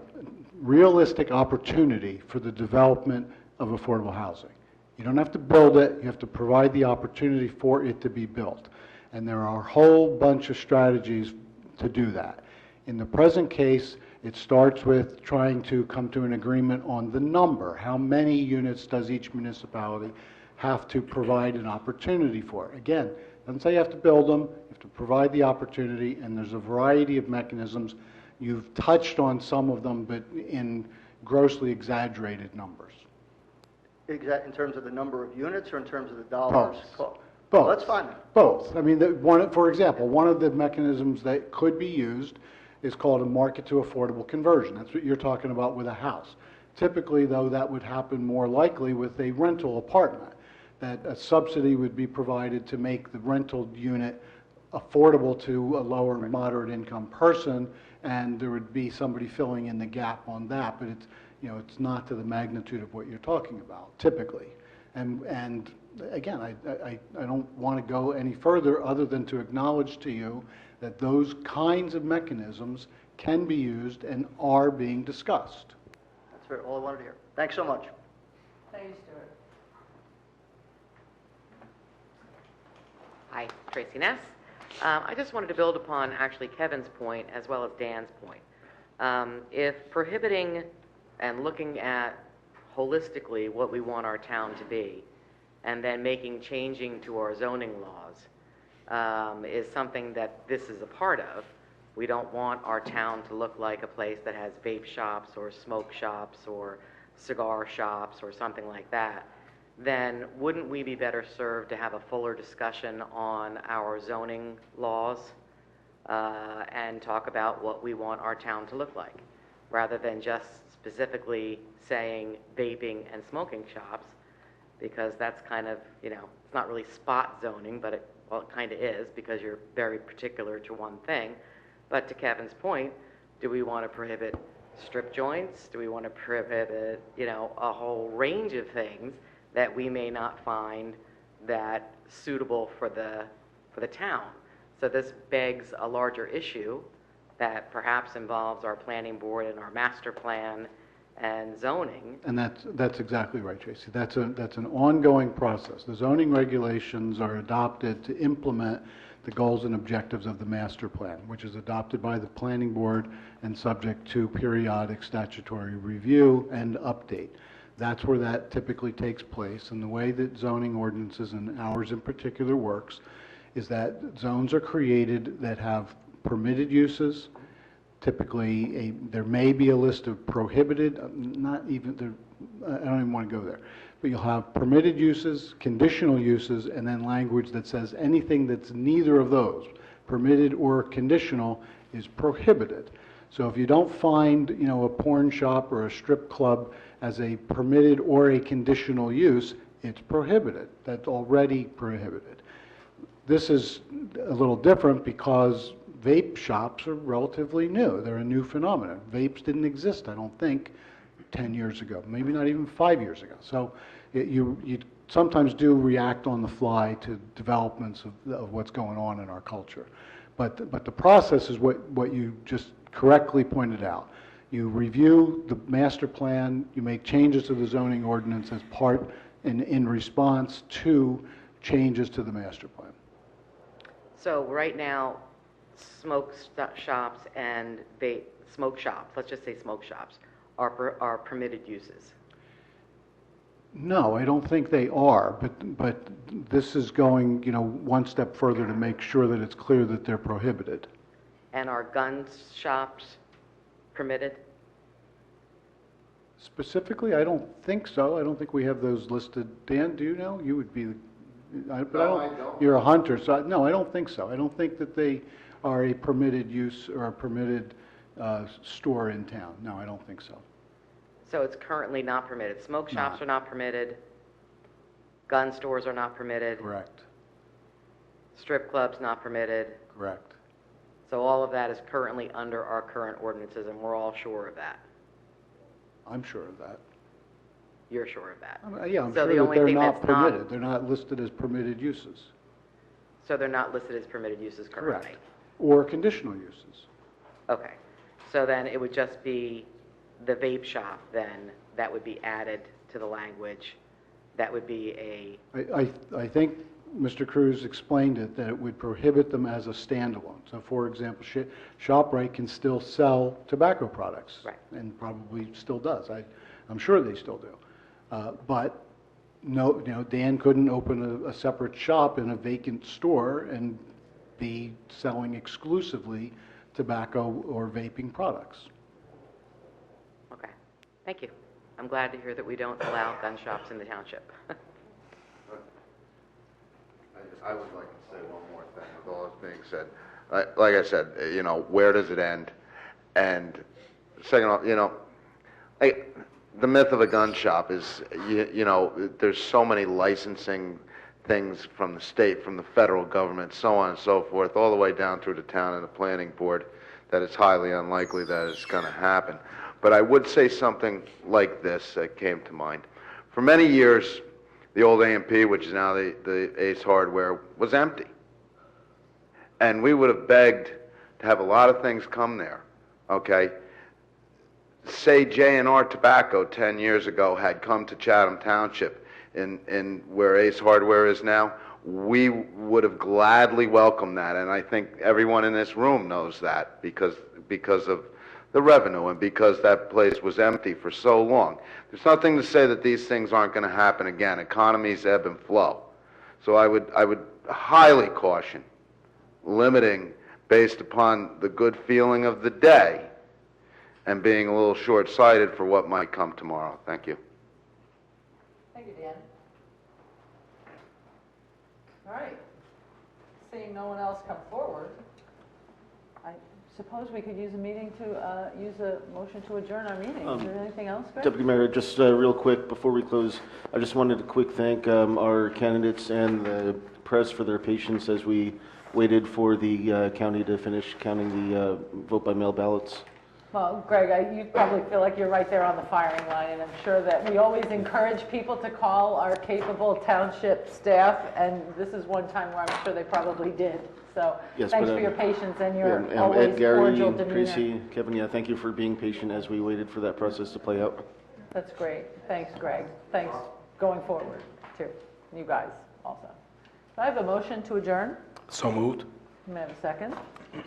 D: realistic opportunity for the development of affordable housing. You don't have to build it, you have to provide the opportunity for it to be built. And there are a whole bunch of strategies to do that. In the present case, it starts with trying to come to an agreement on the number. How many units does each municipality have to provide an opportunity for? Again, it doesn't say you have to build them, you have to provide the opportunity, and there's a variety of mechanisms. You've touched on some of them, but in grossly exaggerated numbers.
N: In terms of the number of units or in terms of the dollars?
D: Both.
N: Well, that's fine.
D: Both. I mean, for example, one of the mechanisms that could be used is called a market to affordable conversion. That's what you're talking about with a house. Typically, though, that would happen more likely with a rental apartment, that a subsidy would be provided to make the rental unit affordable to a lower and moderate income person, and there would be somebody filling in the gap on that, but it's not to the magnitude of what you're talking about, typically. And again, I don't want to go any further other than to acknowledge to you that those kinds of mechanisms can be used and are being discussed.
N: That's all I wanted to hear. Thanks so much.
A: Thank you, Stuart.
L: Hi, Tracy Ness. I just wanted to build upon actually Kevin's point as well as Dan's point. If prohibiting and looking at holistically what we want our town to be, and then changing to our zoning laws is something that this is a part of. We don't want our town to look like a place that has vape shops or smoke shops or cigar shops or something like that, then wouldn't we be better served to have a fuller discussion on our zoning laws and talk about what we want our town to look like, rather than just specifically saying vaping and smoking shops, because that's kind of, it's not really spot zoning, but it kind of is, because you're very particular to one thing. But to Kevin's point, do we want to prohibit strip joints? Do we want to prohibit, a whole range of things that we may not find that suitable for the town? So this begs a larger issue that perhaps involves our planning board and our master plan and zoning.
D: And that's exactly right, Tracy. That's an ongoing process. The zoning regulations are adopted to implement the goals and objectives of the master plan, which is adopted by the planning board and subject to periodic statutory review and update. That's where that typically takes place. And the way that zoning ordinances, and ours in particular, works is that zones are created that have permitted uses. Typically, there may be a list of prohibited, I don't even want to go there. But you'll have permitted uses, conditional uses, and then language that says anything that's neither of those, permitted or conditional, is prohibited. So if you don't find, a porn shop or a strip club as a permitted or a conditional use, it's prohibited. That's already prohibited. This is a little different because vape shops are relatively new. They're a new phenomenon. Vapes didn't exist, I don't think, 10 years ago, maybe not even 5 years ago. So you sometimes do react on the fly to developments of what's going on in our culture. But the process is what you just correctly pointed out. You review the master plan, you make changes to the zoning ordinance as part in response to changes to the master plan.
L: So right now, smoke shops and smoke shops, let's just say smoke shops, are permitted uses.
D: No, I don't think they are, but this is going, one step further to make sure that it's clear that they're prohibited.
L: And are gun shops permitted?
D: Specifically, I don't think so. I don't think we have those listed. Dan, do you know? You would be, I don't. You're a hunter, so no, I don't think so. I don't think that they are a permitted use or a permitted store in town. No, I don't think so.
L: So it's currently not permitted. Smoke shops are not permitted. Gun stores are not permitted.
D: Correct.
L: Strip clubs not permitted.
D: Correct.
L: So all of that is currently under our current ordinances, and we're all sure of that.
D: I'm sure of that.
L: You're sure of that?
D: Yeah, I'm
L: So
D: sure
L: the
D: that
L: only
D: they're
L: thing
D: not
L: that's not-
D: permitted. They're not listed as permitted uses.
L: So they're not listed as permitted uses currently?
D: Correct. Or conditional uses.
L: Okay. So then it would just be the vape shop then that would be added to the language. That would be a...
D: I think Mr. Cruz explained it, that it would prohibit them as a standalone. So, for example, ShopRite can still sell tobacco products.
L: Right.
D: And probably still does. I'm sure they still do. But no, Dan couldn't open a separate shop in a vacant store and be selling exclusively tobacco or vaping products.
L: Okay. Thank you. I'm glad to hear that we don't allow gun shops in the township.
J: I would like to say one more thing with all this being said. Like I said, where does it end? And second off, the myth of a gun shop is, there's so many licensing things from the state, from the federal government, so on and so forth, all the way down through the town and the planning board, that it's highly unlikely that it's going to happen. But I would say something like this that came to mind. For many years, the old A&P, which is now the Ace Hardware, was empty. And we would have begged to have a lot of things come there, okay? Say J&R Tobacco 10 years ago had come to Chatham Township in where Ace Hardware is now, we would have gladly welcomed that. And I think everyone in this room knows that because of the revenue and because that place was empty for so long. There's nothing to say that these things aren't going to happen again. Economies ebb and flow. So I would highly caution limiting based upon the good feeling of the day and being a little short-sighted for what might come tomorrow. Thank you.
A: Thank you, Dan. All right. Seeing no one else come forward, I suppose we could use a meeting to, use a motion to adjourn our meeting. Is there anything else, Greg?
B: Deputy Mayor, just real quick before we close, I just wanted to quick thank our candidates and the press for their patience as we waited for the county to finish counting the vote by mail ballots.
A: Well, Greg, you probably feel like you're right there on the firing line, and I'm sure that we always encourage people to call our capable township staff, and this is one time where I'm sure they probably did. So
B: Yes,
A: thanks
B: but,
A: for your patience and your
B: And
A: always
B: Ed, Gary,
A: cordial demeanor.
B: Tracy, Kevin, yeah, thank you for being patient as we waited for that process to play out.
A: That's great. Thanks, Greg. Thanks going forward, too. You guys also. Do I have a motion to adjourn?
E: So moved.
A: May I have a second?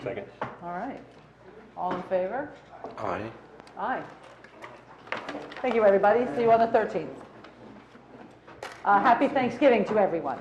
F: Second.
A: All right. All in favor?
E: Aye.
A: Aye. Thank you, everybody. See you on the 13th. Happy Thanksgiving to everyone.